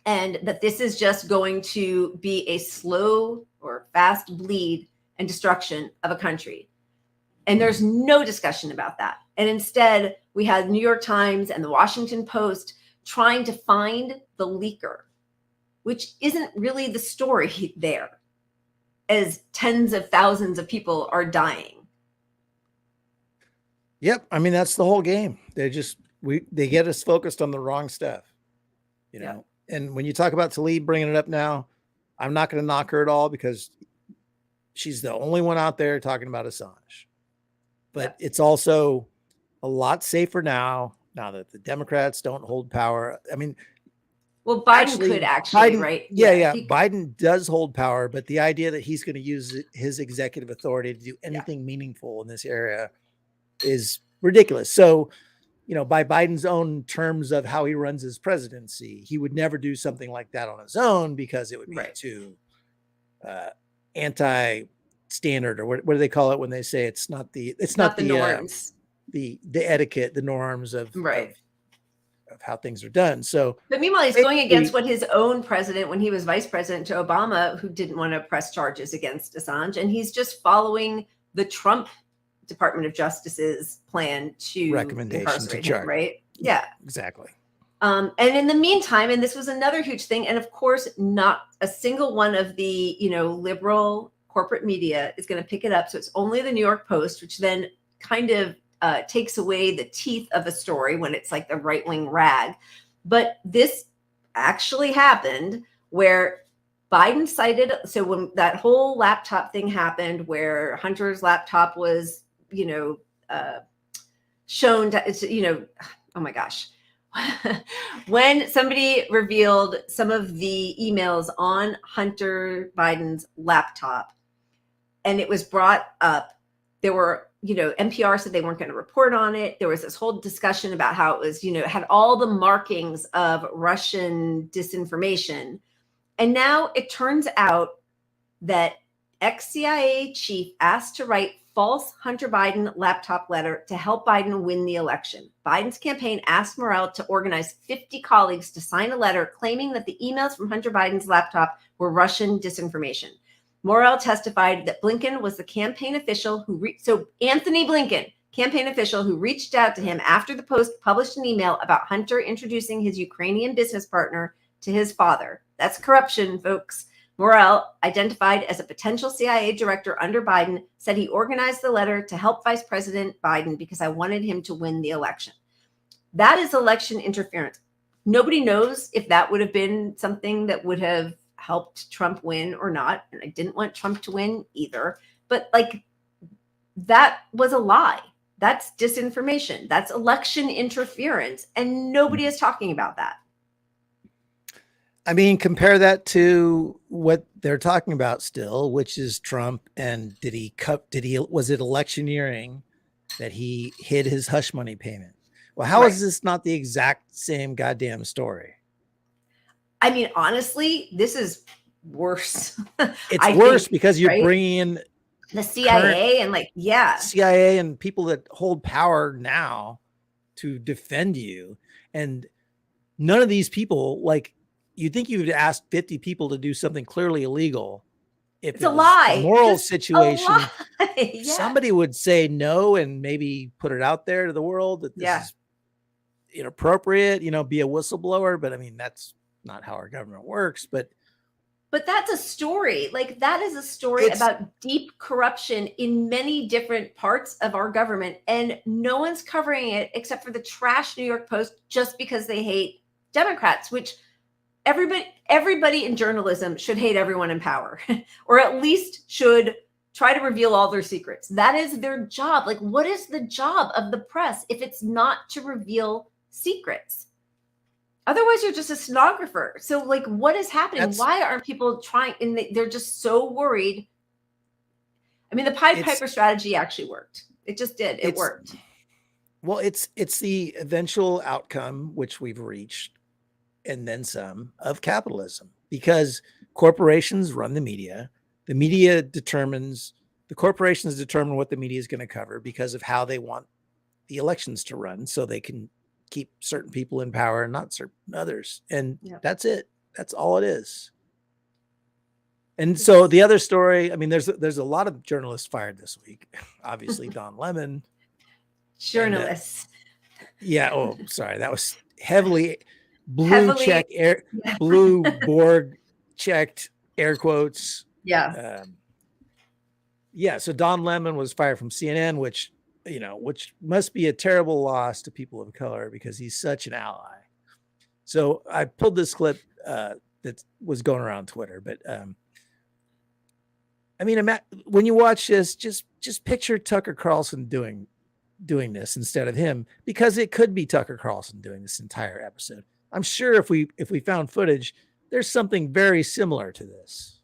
and that this is just going to be a slow or fast bleed and destruction of a country. And there's no discussion about that. And instead, we had New York Times and the Washington Post trying to find the leaker, which isn't really the story there, as tens of thousands of people are dying. Yep. I mean, that's the whole game. They get us focused on the wrong stuff, know? And when you talk about Tlaib bringing it up now, I'm not going to knock her at all, because she's the only one out there talking about Assange. But it's also a lot safer now that the Democrats don't hold power. I mean, well, Biden could actually, right? Yeah. Biden does hold power, but the idea that he's going to use his executive authority to do anything meaningful in this area is ridiculous. So, by Biden's own terms of how he runs his presidency, he would never do something like that on his own, because it would be too anti-standard, or what do they call it when they say it's not the norms, the etiquette, the norms of how things are done. So, but meanwhile, he's going against what his own president, when he was vice president to Obama, who didn't want to press charges against Assange, and he's just following the Trump Department of Justice's plan to incarcerate him, right? Yeah, exactly. And in the meantime, and this was another huge thing, and of course, not a single one of the liberal corporate media is going to pick it up. So it's only the New York Post, which then kind of takes away the teeth of a story when it's like the right-wing rag. But this actually happened where Biden cited, so when that whole laptop thing happened, where Hunter's laptop was, shown to, oh my gosh. When somebody revealed some of the emails on Hunter Biden's laptop and it was brought up, there were, NPR said they weren't going to report on it. There was this whole discussion about how it was, had all the markings of Russian disinformation. And now it turns out that ex-CIA chief asked to write false Hunter Biden laptop letter to help Biden win the election. Biden's campaign asked Morell to organize 50 colleagues to sign a letter claiming that the emails from Hunter Biden's laptop were Russian disinformation. Morell testified that Blinken was the campaign official Anthony Blinken, campaign official who reached out to him after the Post published an email about Hunter introducing his Ukrainian business partner to his father. That's corruption, folks. Morell, identified as a potential CIA director under Biden, said he organized the letter to help Vice President Biden because I wanted him to win the election. That is election interference. Nobody knows if that would have been something that would have helped Trump win or not. And I didn't want Trump to win either. But that was a lie. That's disinformation. That's election interference. And nobody is talking about that. I mean, compare that to what they're talking about still, which is Trump. And was it electioneering that he hid his hush money payment? Well, how is this not the exact same goddamn story? I mean, honestly, this is worse. It's worse because you're bringing in the CIA and CIA and people that hold power now to defend you. And none of these people, you'd think you would ask 50 people to do something clearly illegal. If it's a lie, moral situation, yeah. Somebody would say no and maybe put it out there to the world that this is inappropriate, be a whistleblower. But I mean, that's not how our government works. But that's a story. That is a story about deep corruption in many different parts of our government. And no one's covering it except for the trash New York Post just because they hate Democrats, which everybody in journalism should hate everyone in power, or at least should try to reveal all their secrets. That is their job. What is the job of the press if it's not to reveal secrets? Otherwise, you're just a stenographer. So, what is happening? Why aren't people trying? And they're just so worried. I mean, the Pied Piper strategy actually worked. It just did. It worked. Well, it's the eventual outcome, which we've reached, and then some, of capitalism, because corporations run the media. The media the corporations determine what the media is going to cover because of how they want the elections to run, so they can keep certain people in power and not certain others. And that's it. That's all it is. And so the other story, I mean, there's a lot of journalists fired this week. Obviously, Don Lemon. Journalists. Oh, sorry. That was heavily blue Borg checked air quotes. Yeah. So Don Lemon was fired from CNN, which must be a terrible loss to people of color because he's such an ally. So I pulled this clip that was going around Twitter, but I mean, when you watch this, just picture Tucker Carlson doing this instead of him, because it could be Tucker Carlson doing this entire episode. I'm sure if we found footage, there's something very similar to this.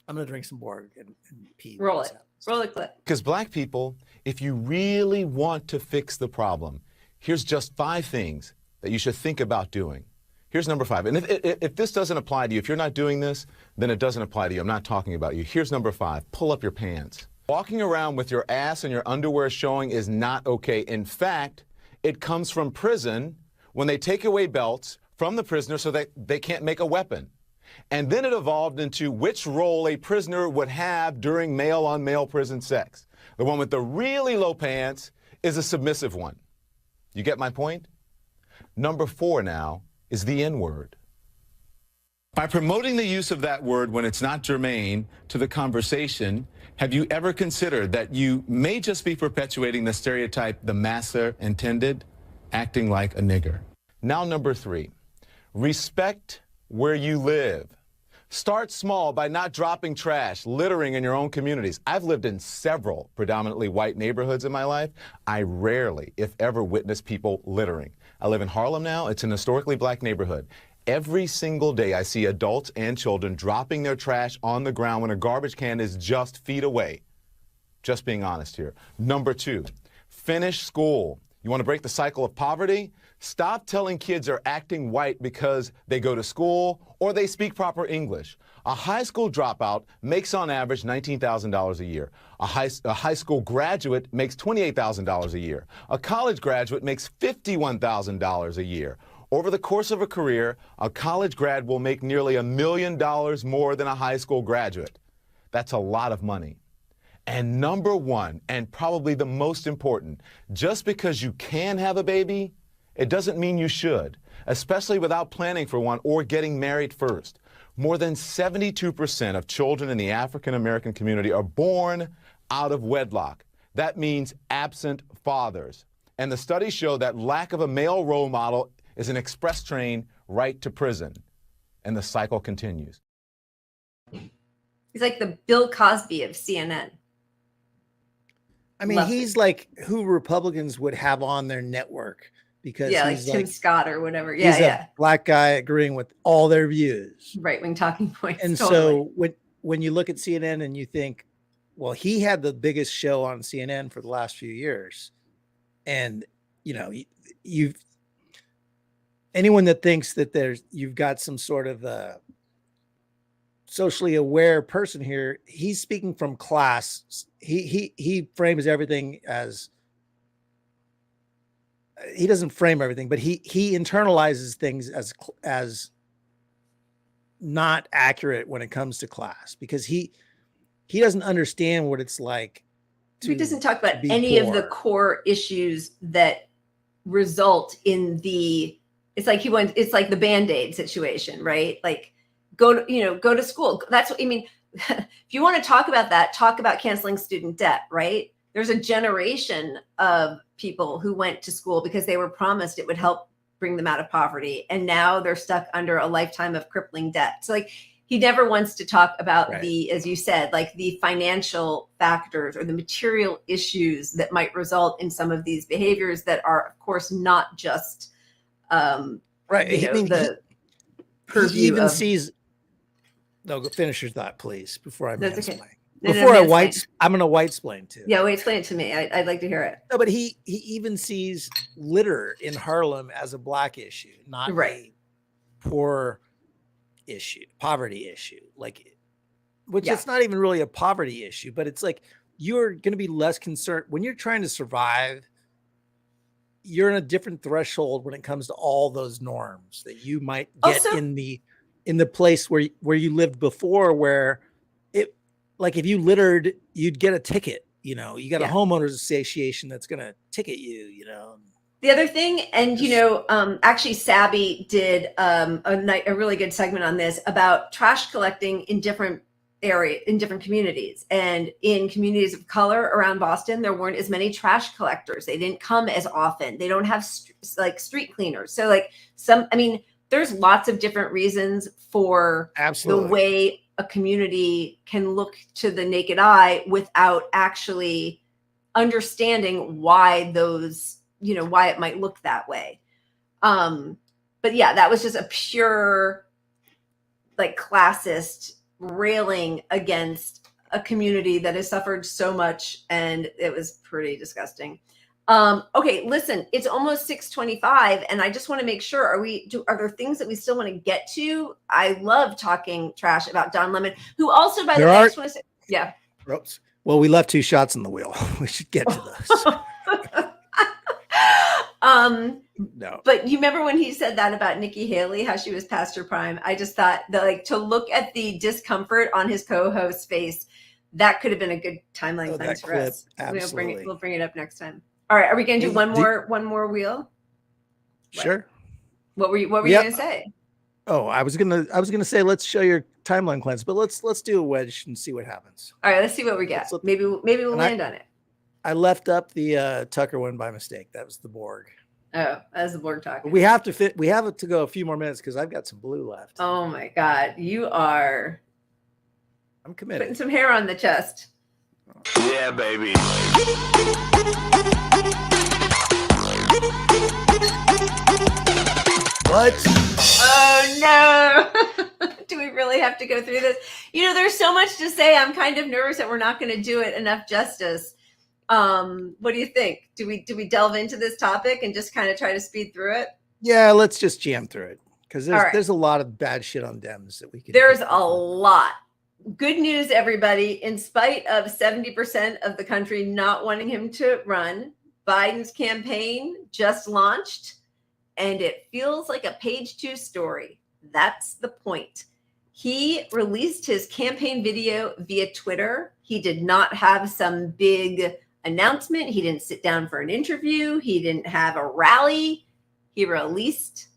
I'm gonna drink some Borg and pee. Roll it. Roll the clip. Because Black people, if you really want to fix the problem, here's just 5 things that you should think about doing. Here's number 5. And if this doesn't apply to you, if you're not doing this, then it doesn't apply to you. I'm not talking about you. Here's number 5. Pull up your pants. Walking around with your ass and your underwear showing is not okay. In fact, It comes from prison when they take away belts from the prisoner so that they can't make a weapon. And then it evolved into which role a prisoner would have during male-on-male prison sex. The one with the really low pants is a submissive one. You get my point? Number 4 now is the N-word. By promoting the use of that word when it's not germane to the conversation, have you ever considered that you may just be perpetuating the stereotype the massa intended, acting like a nigger? Now, number 3, respect where you live. Start small by not dropping trash, littering in your own communities. I've lived in several predominantly white neighborhoods in my life. I rarely, if ever, witness people littering. I live in Harlem now. It's an historically black neighborhood. Every single day I see adults and children dropping their trash on the ground when a garbage can is just feet away. Just being honest here. Number 2, finish school. You want to break the cycle of poverty? Stop telling kids are acting white because they go to school or they speak proper English. A high school dropout makes on average $19,000 a year. A high school graduate makes $28,000 a year. A college graduate makes $51,000 a year. Over the course of a career, a college grad will make nearly $1 million more than a high school graduate. That's a lot of money. And number 1, and probably the most important, just because you can have a baby, it doesn't mean you should, especially without planning for one or getting married first. More than 72% of children in the African American community are born out of wedlock. That means absent fathers. And the studies show that lack of a male role model is an express train right to prison. And the cycle continues. He's like the Bill Cosby of CNN. I mean, he's like who Republicans would have on their network because like he's Tim like Scott or whatever. he's a black guy agreeing with all their views. Right-wing talking points. And totally. so when you look at CNN and you think, well, he had the biggest show on CNN for the last few years. And, you know, you've anyone that thinks that you've got some sort of socially aware person here, he's speaking from class. He frames everything as, he doesn't frame everything, but he internalizes things as not accurate when it comes to class, because he doesn't understand what it's like. He doesn't talk about any of the core issues that result in it's like the Band-Aid situation, right? Like go to school. That's what I mean. If you want to talk about that, talk about canceling student debt, right? There's a generation of people who went to school because they were promised it would help bring them out of poverty. And now they're stuck under a lifetime of crippling debt. So like he never wants to talk about as you said, like the financial factors or the material issues that might result in some of these behaviors that are, of course, not just he even sees. No, go finish your thought, please, before I mansplain. Okay. I'm going to white-splain too. Yeah, explain it to me. I'd like to hear it. No, but he even sees litter in Harlem as a black issue, not a poverty issue. Like, which it's not even really a poverty issue, but it's like you're going to be less concerned when you're trying to survive. You're in a different threshold when it comes to all those norms that you might get in the place where you lived before, where it, like if you littered, you'd get a ticket, you got a homeowners association that's going to ticket you, The other thing, and actually Sabby did a really good segment on this about trash collecting in different areas, in different communities. And in communities of color around Boston, there weren't as many trash collectors. They didn't come as often. They don't have street cleaners. So there's lots of different reasons for the way a community can look to the naked eye without actually understanding why why it might look that way. But yeah, that was just a pure classist railing against a community that has suffered so much, and it was pretty disgusting. Okay, listen, it's almost 6:25, and I just want to make sure, are there things that we still want to get to? I love talking trash about Don Lemon, who also, by the way, I just want to say, yeah. Oops. Well, we left 2 shots on the wheel. We should get to those. No. But you remember when he said that about Nikki Haley, how she was past her prime? I just thought that, like, to look at the discomfort on his co-host's face, that could have been a good timeline cleanse for clip, us. absolutely. We'll bring it up next time. All right, are we going to do one more wheel? Sure. What were you going to say? Oh, I was gonna say let's show your timeline cleanse, but let's do a wedge and see what happens. All right, let's see what we get. Maybe we'll land on it. I left up the Tucker one by mistake. That was the Borg. Oh, that's the Borg talking. We have to go a few more minutes because I've got some blue left. Oh my God, I'm committed. Putting some hair on the chest. Yeah, baby. What? Oh no. Do we really have to go through this? There's so much to say. I'm kind of nervous that we're not going to do it enough justice. What do you think? Do we delve into this topic and just kind of try to speed through it? Yeah, let's just jam through it because there's a Right. lot of bad shit on Dems that we can. There's a lot. Good news, everybody. In spite of 70% of the country not wanting him to run, Biden's campaign just launched, and it feels like a page 2 story. That's the point. He released his campaign video via Twitter. He did not have some big announcement. He didn't sit down for an interview. He didn't have a rally. He released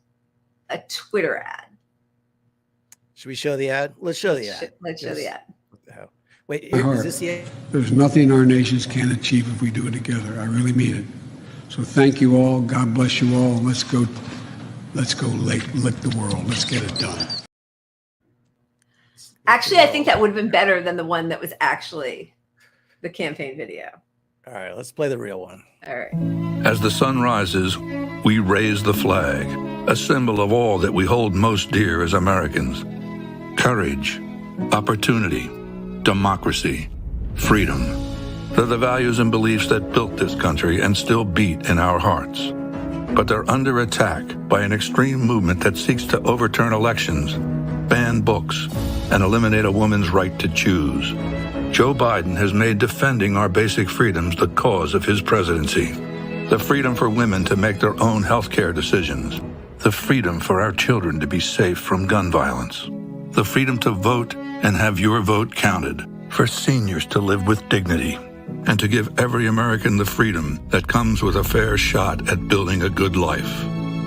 a Twitter ad. Should we show the ad? Let's show the ad. Let's show the ad. What the hell? Wait, is this the ad? There's nothing our nations can't achieve if we do it together. I really mean it. So thank you all. God bless you all. Let's go lick the world. Let's get it done. Actually, I think that would have been better than the one that was actually the campaign video. All right, let's play the real one. All right. As the sun rises, we raise the flag, a symbol of all that we hold most dear as Americans. Courage, opportunity, democracy, freedom. They're the values and beliefs that built this country and still beat in our hearts. But they're under attack by an extreme movement that seeks to overturn elections, ban books, and eliminate a woman's right to choose. Joe Biden has made defending our basic freedoms the cause of his presidency. The freedom for women to make their own health care decisions. The freedom for our children to be safe from gun violence. The freedom to vote and have your vote counted. For seniors to live with dignity. And to give every American the freedom that comes with a fair shot at building a good life.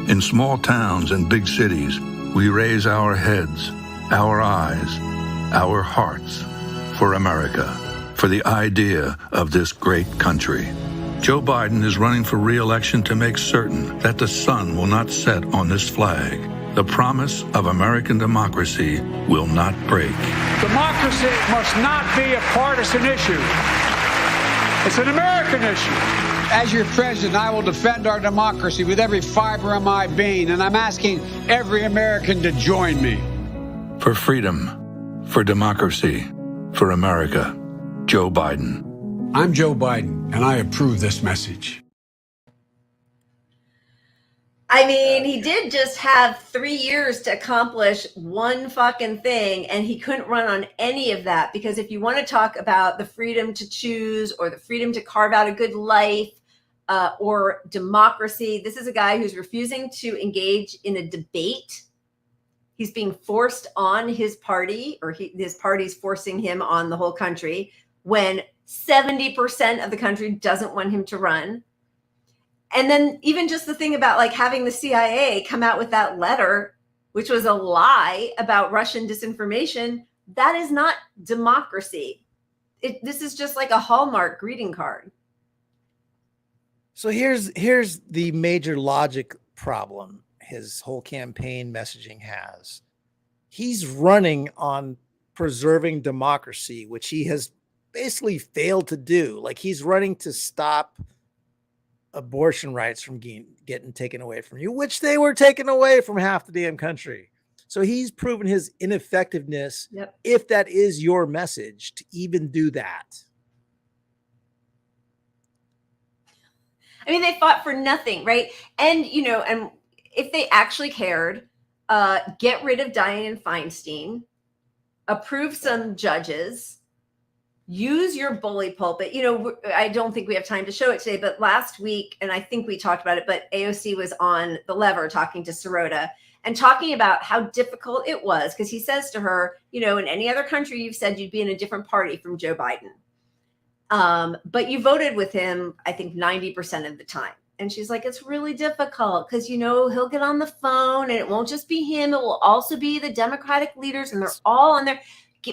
In small towns and big cities, we raise our heads, our eyes, our hearts for America, for the idea of this great country. Joe Biden is running for re-election to make certain that the sun will not set on this flag. The promise of American democracy will not break. Democracy must not be a partisan issue. It's an American issue. As your president, I will defend our democracy with every fiber of my being, and I'm asking every American to join me. For freedom, for democracy, for America, Joe Biden. I'm Joe Biden, and I approve this message. I mean, he did just have 3 years to accomplish one fucking thing, and he couldn't run on any of that. Because if you want to talk about the freedom to choose or the freedom to carve out a good life or democracy, this is a guy who's refusing to engage in a debate. He's being forced on his party, or his party's forcing him on the whole country when 70% of the country doesn't want him to run. And then even just the thing about like having the CIA come out with that letter, which was a lie about Russian disinformation, that is not democracy. This is just like a Hallmark greeting card. So here's the major logic problem his whole campaign messaging has. He's running on preserving democracy, which he has basically failed to do. Like he's running to stop abortion rights from getting taken away from you, which they were taken away from half the damn country. So he's proven his ineffectiveness, if that is your message, to even do that. I mean, they fought for nothing, right? And, and if they actually cared, get rid of Dianne Feinstein, approve some judges, use your bully pulpit. You know, I don't think we have time to show it today, but last week, and I think we talked about it, but AOC was on The Lever talking to Sirota and talking about how difficult it was, because he says to her, you know, in any other country, you've said you'd be in a different party from Joe Biden. But you voted with him, I think 90% of the time. And she's like, it's really difficult because, you know, he'll get on the phone and it won't just be him. It will also be the Democratic leaders, and they're all on there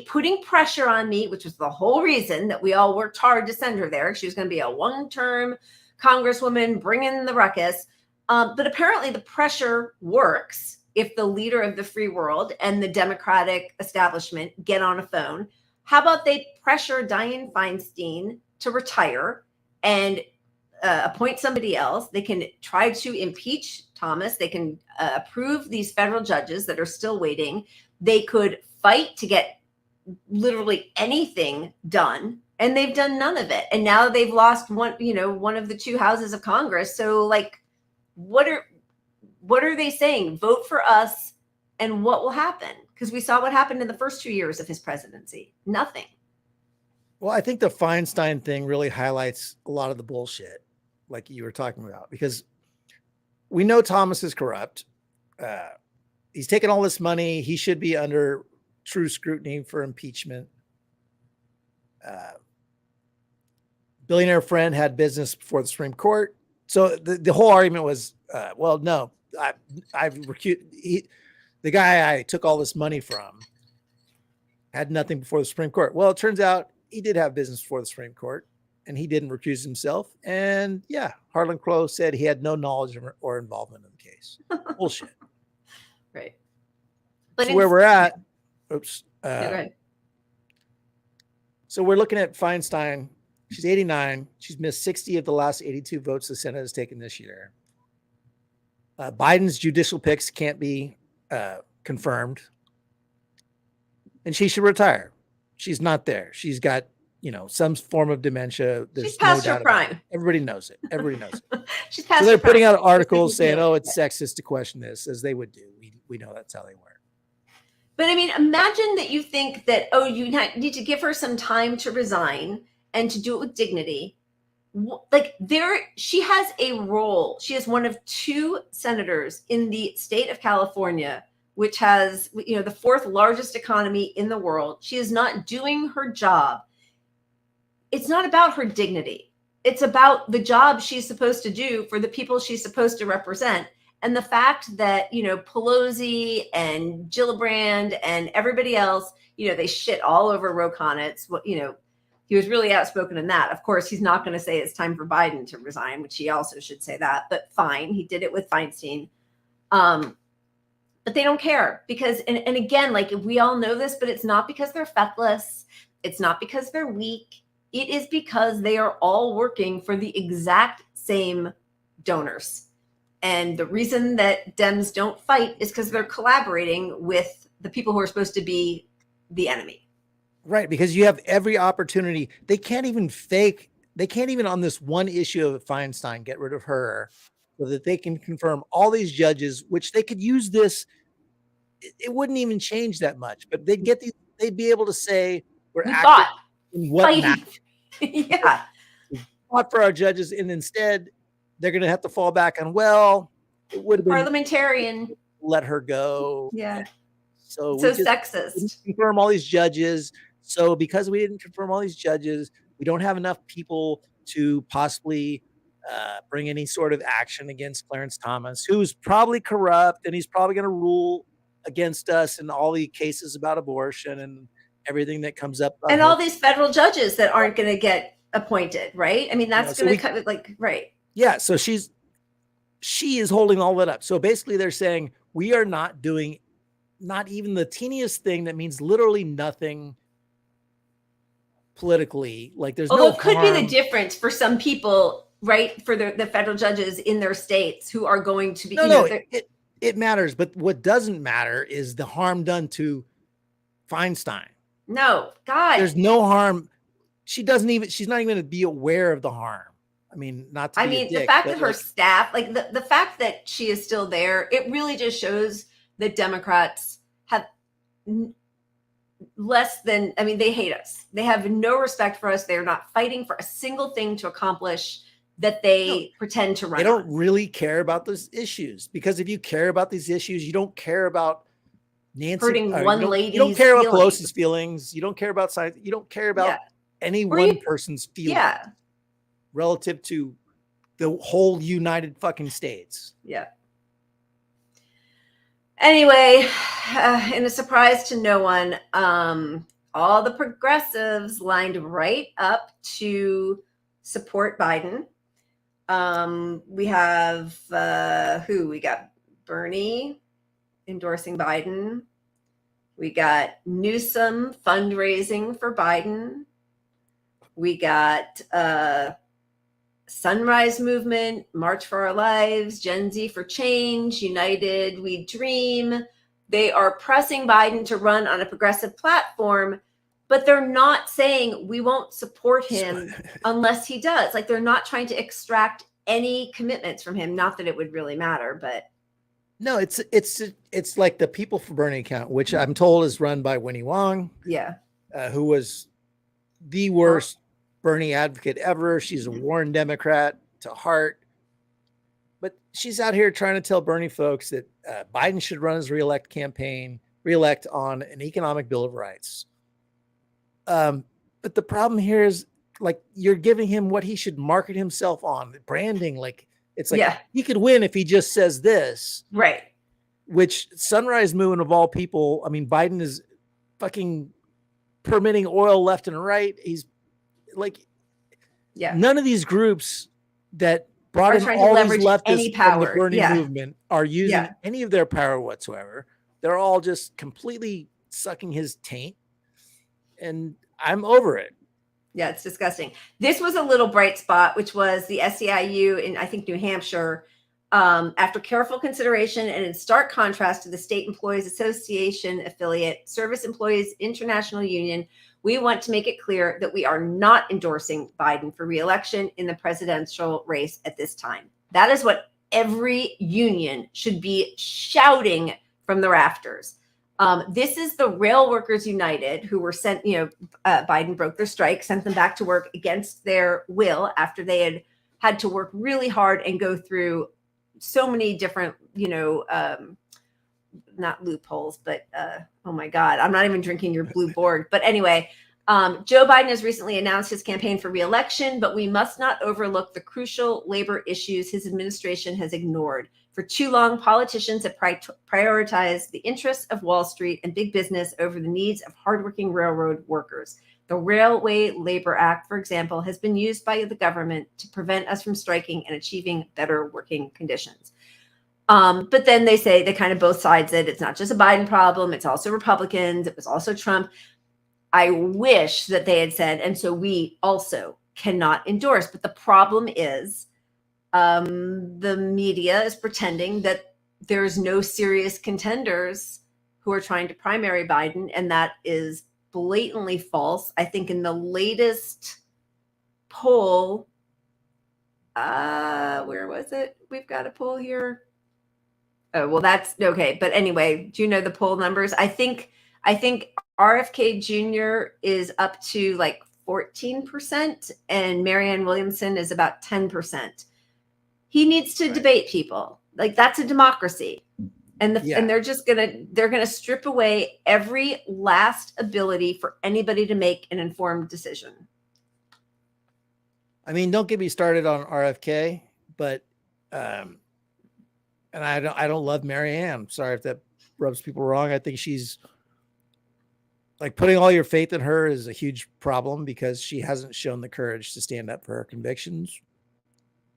putting pressure on me, which was the whole reason that we all worked hard to send her there. She was going to be a one-term congresswoman bringing the ruckus. But apparently the pressure works if the leader of the free world and the Democratic establishment get on a phone. How about they pressure Dianne Feinstein to retire and appoint somebody else? They can try to impeach Thomas. They can approve these federal judges that are still waiting. They could fight to get literally anything done, and they've done none of it. And now they've lost one of the two houses of Congress. So like, what are they saying? Vote for us, and what will happen? Because we saw what happened in the first 2 years of his presidency. Nothing. Well, I think the Feinstein thing really highlights a lot of the bullshit like you were talking about, because we know Thomas is corrupt. He's taken all this money. He should be under true scrutiny for impeachment. Billionaire friend had business before the Supreme Court. So the whole argument was, well, no, the guy I took all this money from had nothing before the Supreme Court. Well, it turns out he did have business before the Supreme Court, and he didn't recuse himself. And yeah, Harlan Crow said he had no knowledge or involvement in the case. Bullshit. Right. But so where we're at, oops. Go ahead. So we're looking at Feinstein. She's 89. She's missed 60 of the last 82 votes the Senate has taken this year. Biden's judicial picks can't be confirmed. And she should retire. She's not there. She's got, some form of dementia. There's She's past no her doubt prime. about it. Everybody knows it. Everybody knows it. She's past So they're her prime. putting out articles saying, oh, it's sexist to question this, as they would do. We know that's how they work. But I mean, imagine that you think that, oh, you need to give her some time to resign and to do it with dignity. Like she has a role. She is one of two senators in the state of California, which has, the fourth largest economy in the world. She is not doing her job. It's not about her dignity. It's about the job she's supposed to do for the people she's supposed to represent. And the fact that, Pelosi and Gillibrand and everybody else, they shit all over Ro Khanna. He was really outspoken in that. Of course, he's not going to say it's time for Biden to resign, which he also should say that. But fine, he did it with Feinstein. But they don't care because, and again, like we all know this, but it's not because they're feckless. It's not because they're weak. It is because they are all working for the exact same donors. And the reason that Dems don't fight is because they're collaborating with the people who are supposed to be the enemy. Right, because you have every opportunity. They can't even on this one issue of Feinstein get rid of her so that they can confirm all these judges, which they could use this. It wouldn't even change that much, but they'd be able to say, we're acting in what matters. Yeah. We fought for our judges, and instead they're going to have to fall back on, well, it would have been parliamentarian. Let her go. Yeah. So sexist. Didn't confirm all these judges. So because we didn't confirm all these judges, we don't have enough people to possibly bring any sort of action against Clarence Thomas, who's probably corrupt, and he's probably going to rule against us in all the cases about abortion and everything that comes up. And all these federal judges that aren't going to get appointed, right? I mean, that's going to cut it right. Yeah. So she is holding all that up. So basically they're saying we are not doing not even the teeniest thing that means literally nothing politically. Like there's Although no it could harm. be the difference for some people, right? For the federal judges in their states who are going to be, it matters. But what doesn't matter is the harm done to Feinstein. No, God. There's no harm. She's not even going to be aware of the harm. I mean, not to be a dick, the fact that her staff, like the fact that she is still there, it really just shows that Democrats have less than, I mean, they hate us. They have no respect for us. They're not fighting for a single thing to accomplish that they pretend to run. They don't on. really care about those issues, because if you care about these issues, you don't care about Nancy Hurting one you lady's don't care about feelings. Pelosi's feelings. You don't care about science. You don't care about Yeah. any Or one you- person's feelings Yeah. relative to the whole United fucking States. Yeah. Anyway, in a surprise to no one, all the progressives lined right up to support Biden. We have who? We got Bernie endorsing Biden. We got Newsom fundraising for Biden. We got Sunrise Movement, March for Our Lives, Gen Z for Change, United We Dream. They are pressing Biden to run on a progressive platform, but they're not saying we won't support him unless he does. Like, they're not trying to extract any commitments from him. Not that it would really matter, but No, it's like the People for Bernie account, which I'm told is run by Winnie Wong, yeah. who was the worst Bernie advocate ever. She's a Warren Democrat to heart, but she's out here trying to tell Bernie folks that Biden should run his reelect on an economic bill of rights. But the problem here is, like, you're giving him what he should market himself on, branding. Like, it's like, Yeah. he could win if he just says this, Right. which Sunrise Movement of all people. I mean, Biden is fucking permitting oil left and right. He's like, Yeah. none of these groups that brought Are in trying to all these leverage leftists any from the power. Bernie Yeah. movement are using Yeah. any of their power whatsoever. They're all just completely sucking his taint, and I'm over it. Yeah, it's disgusting. This was a little bright spot, which was the SEIU in, I think, New Hampshire. After careful consideration and in stark contrast to the State Employees Association affiliate, Service Employees International Union, we want to make it clear that we are not endorsing Biden for re-election in the presidential race at this time. That is what every union should be shouting from the rafters. This is the Rail Workers United, who were sent, Biden broke their strike, sent them back to work against their will after they had to work really hard and go through so many different, not loopholes, but oh my God, I'm not even drinking your blue board. But anyway, Joe Biden has recently announced his campaign for re-election, but we must not overlook the crucial labor issues his administration has ignored. For too long, politicians have prioritized the interests of Wall Street and big business over the needs of hardworking railroad workers. The Railway Labor Act, for example, has been used by the government to prevent us from striking and achieving better working conditions. But then they say, they kind of both sides it. It's not just a Biden problem. It's also Republicans. It was also Trump. I wish that they had said, and so we also cannot endorse. But the problem is the media is pretending that there's no serious contenders who are trying to primary Biden, and that is blatantly false. I think in the latest poll, where was it? We've got a poll here. Oh, well, that's okay. But anyway, do you know the poll numbers? I think RFK Jr. is up to like 14%, and Marianne Williamson is about 10%. He needs to debate people. Like, that's a democracy. And and they're just gonna strip away every last ability for anybody to make an informed decision. I mean, don't get me started on RFK, but and I don't love Marianne. Sorry if that rubs people wrong. I think she's, like, putting all your faith in her is a huge problem because she hasn't shown the courage to stand up for her convictions.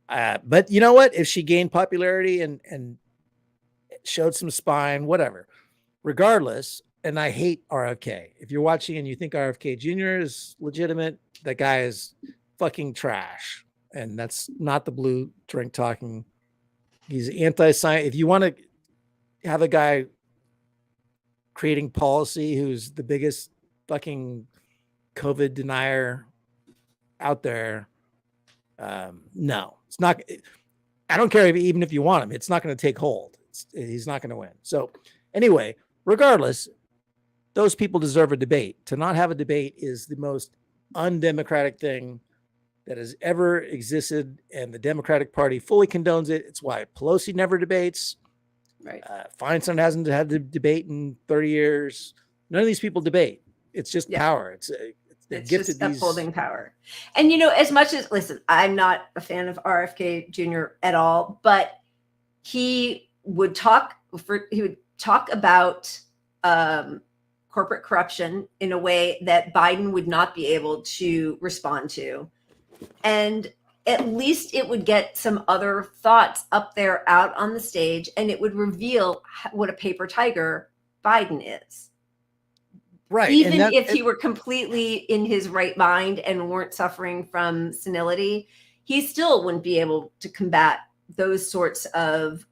But you know what? If she gained popularity and showed some spine, whatever, regardless. And I hate RFK. If you're watching and you think RFK Jr. is legitimate, that guy is fucking trash. And that's not the blue drink talking. He's anti-science. If you want to have a guy creating policy who's the biggest fucking COVID denier out there, no, it's not. I don't care even if you want him, it's not going to take hold. He's not going to win. So anyway, regardless, those people deserve a debate. To not have a debate is the most undemocratic thing that has ever existed, and the Democratic Party fully condones it. It's why Pelosi never debates. Right. Feinstein hasn't had a debate in 30 years. None of these people debate. It's just power. They're It's gifted just upholding power. And, you know, as much as, listen, I'm not a fan of RFK Jr. at all, but he would talk about corporate corruption in a way that Biden would not be able to respond to. And at least it would get some other thoughts up there out on the stage, and it would reveal what a paper tiger Biden is. Right. Even if he were completely in his right mind and weren't suffering from senility, he still wouldn't be able to combat those sorts of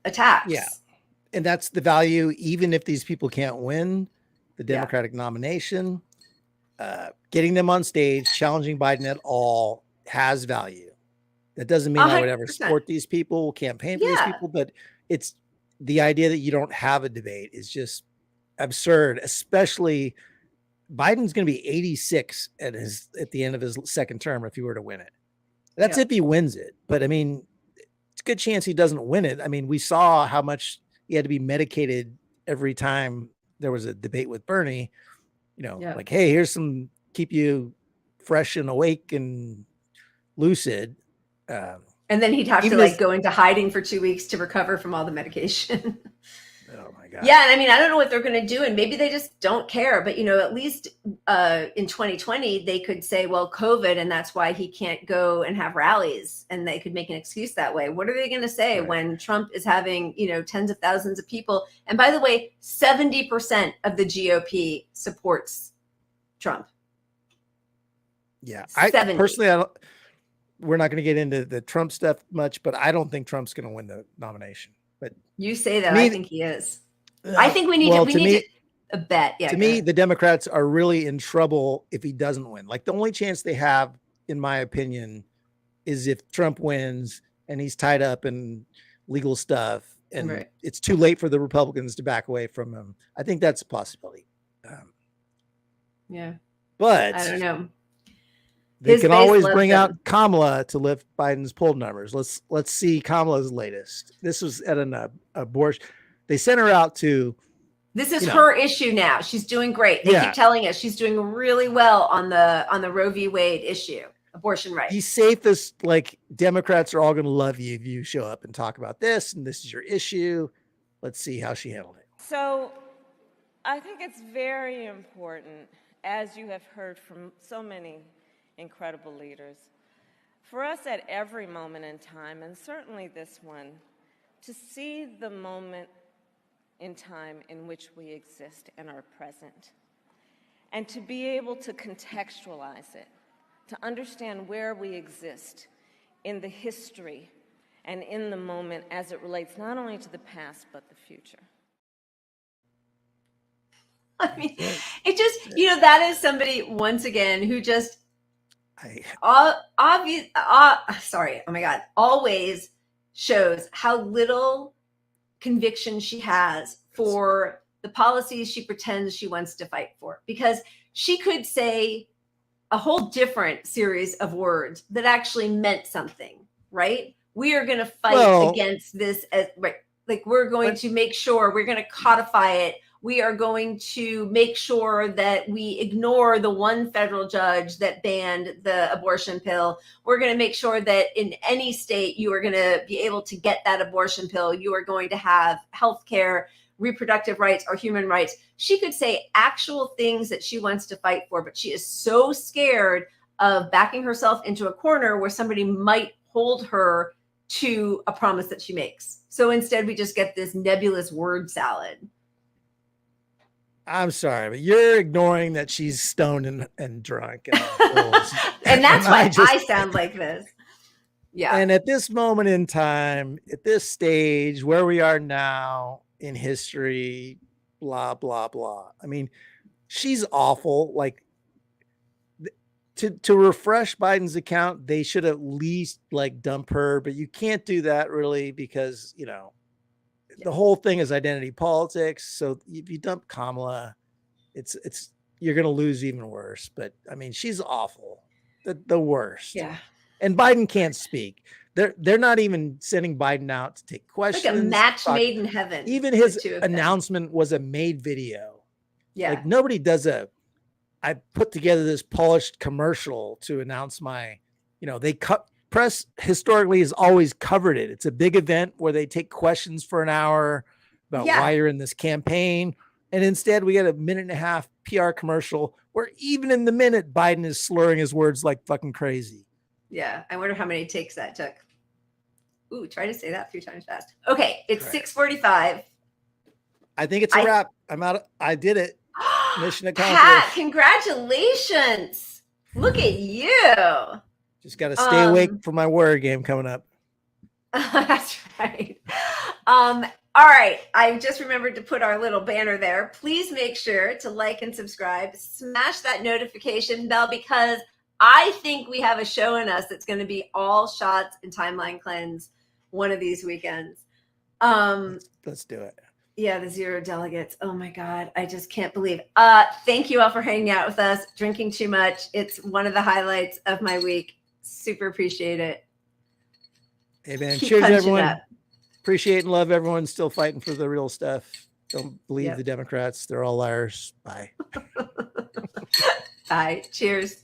attacks. Yeah. And that's the value, even if these people can't win the Democratic nomination, getting them on stage, challenging Biden at all has value. That doesn't mean I would ever 100%. support these people, campaign for these people, but it's the idea that you don't have a debate is just absurd, especially Biden's going to be 86 at the end of his second term if he were to win it. That's if he wins it. But I mean, it's a good chance he doesn't win it. I mean, we saw how much he had to be medicated every time there was a debate with Bernie, you know, like, hey, here's some keep you fresh and awake and lucid. And then he'd have to like go into hiding for 2 weeks to recover from all the medication. Oh my God. Yeah. And I mean, I don't know what they're going to do. And maybe they just don't care. But, you know, at least in 2020, they could say, well, COVID, and that's why he can't go and have rallies. And they could make an excuse that way. What are they going to say when Trump is having, you know, tens of thousands of people? And by the way, 70% of the GOP supports Trump. Yeah. I personally, we're not going to get into the Trump stuff much, but I don't think Trump's going to win the nomination. But you say that, I think he is. I think we need a bet. Yeah. To me, the Democrats are really in trouble if he doesn't win. Like the only chance they have, in my opinion, is if Trump wins and he's tied up in legal stuff and it's too late for the Republicans to back away from him. I think that's a possibility. But I don't know. They can always bring out Kamala to lift Biden's poll numbers. Let's see Kamala's latest. This was at an abortion. They sent her out to. This is her issue now. She's doing great. They keep telling us she's doing really well on the Roe v. Wade issue, abortion rights. The safest, like Democrats are all going to love you if you show up and talk about this, and this is your issue. Let's see how she handled it. So, I think it's very important, as you have heard from so many incredible leaders, for us at every moment in time, and certainly this one, to see the moment in time in which we exist and are present, and to be able to contextualize it, to understand where we exist in the history and in the moment as it relates not only to the past but the future. I mean, it just, you know, that is somebody, once again, who just always shows how little conviction she has for the policies she pretends she wants to fight for, because she could say a whole different series of words that actually meant something, right? We are going to fight against this as like we're going to make sure we're going to codify it. We are going to make sure that we ignore the one federal judge that banned the abortion pill. We're going to make sure that in any state you are going to be able to get that abortion pill. You are going to have health care, reproductive rights, or human rights. She could say actual things that she wants to fight for, but she is so scared of backing herself into a corner where somebody might hold her to a promise that she makes. So instead, we just get this nebulous word salad. I'm sorry, but you're ignoring that she's stoned and drunk. And that's why I sound like this. Yeah. And at this moment in time, at this stage, where we are now in history, blah, blah, blah. I mean, she's awful. Like to refresh Biden's account, they should at least like dump her, but you can't do that really because, you know, the whole thing is identity politics. So if you dump Kamala, it's you're gonna lose even worse. But I mean, she's awful, the worst. Yeah. And Biden can't speak. They're not even sending Biden out to take questions. Like a match made in heaven. Even his announcement was a made video. Yeah. Like nobody does I put together this polished commercial to announce my, they press historically has always covered it. It's a big event where they take questions for an hour about why you're in this campaign. And instead we get a 1.5-minute PR commercial where even in the minute Biden is slurring his words like fucking crazy. Yeah. I wonder how many takes that took. Ooh, try to say that a few times fast. Okay. It's 6:45. I think it's a wrap. I'm out. I did it. Mission accomplished. Pat, congratulations. Look at you. Just got to stay awake for my Warrior game coming up. That's right. All right. I just remembered to put our little banner there. Please make sure to like and subscribe. Smash that notification bell because I think we have a show in us that's going to be all shots and timeline cleanse one of these weekends. Let's do it. Yeah, the 0 delegates. Oh my God. I just can't believe. Thank you all for hanging out with us, drinking too much. It's one of the highlights of my week. Super appreciate it. Hey man, Keep cheers punching everyone. up. Appreciate and love everyone still fighting for the real stuff. Don't believe the Democrats. They're all liars. Bye. Bye. Cheers.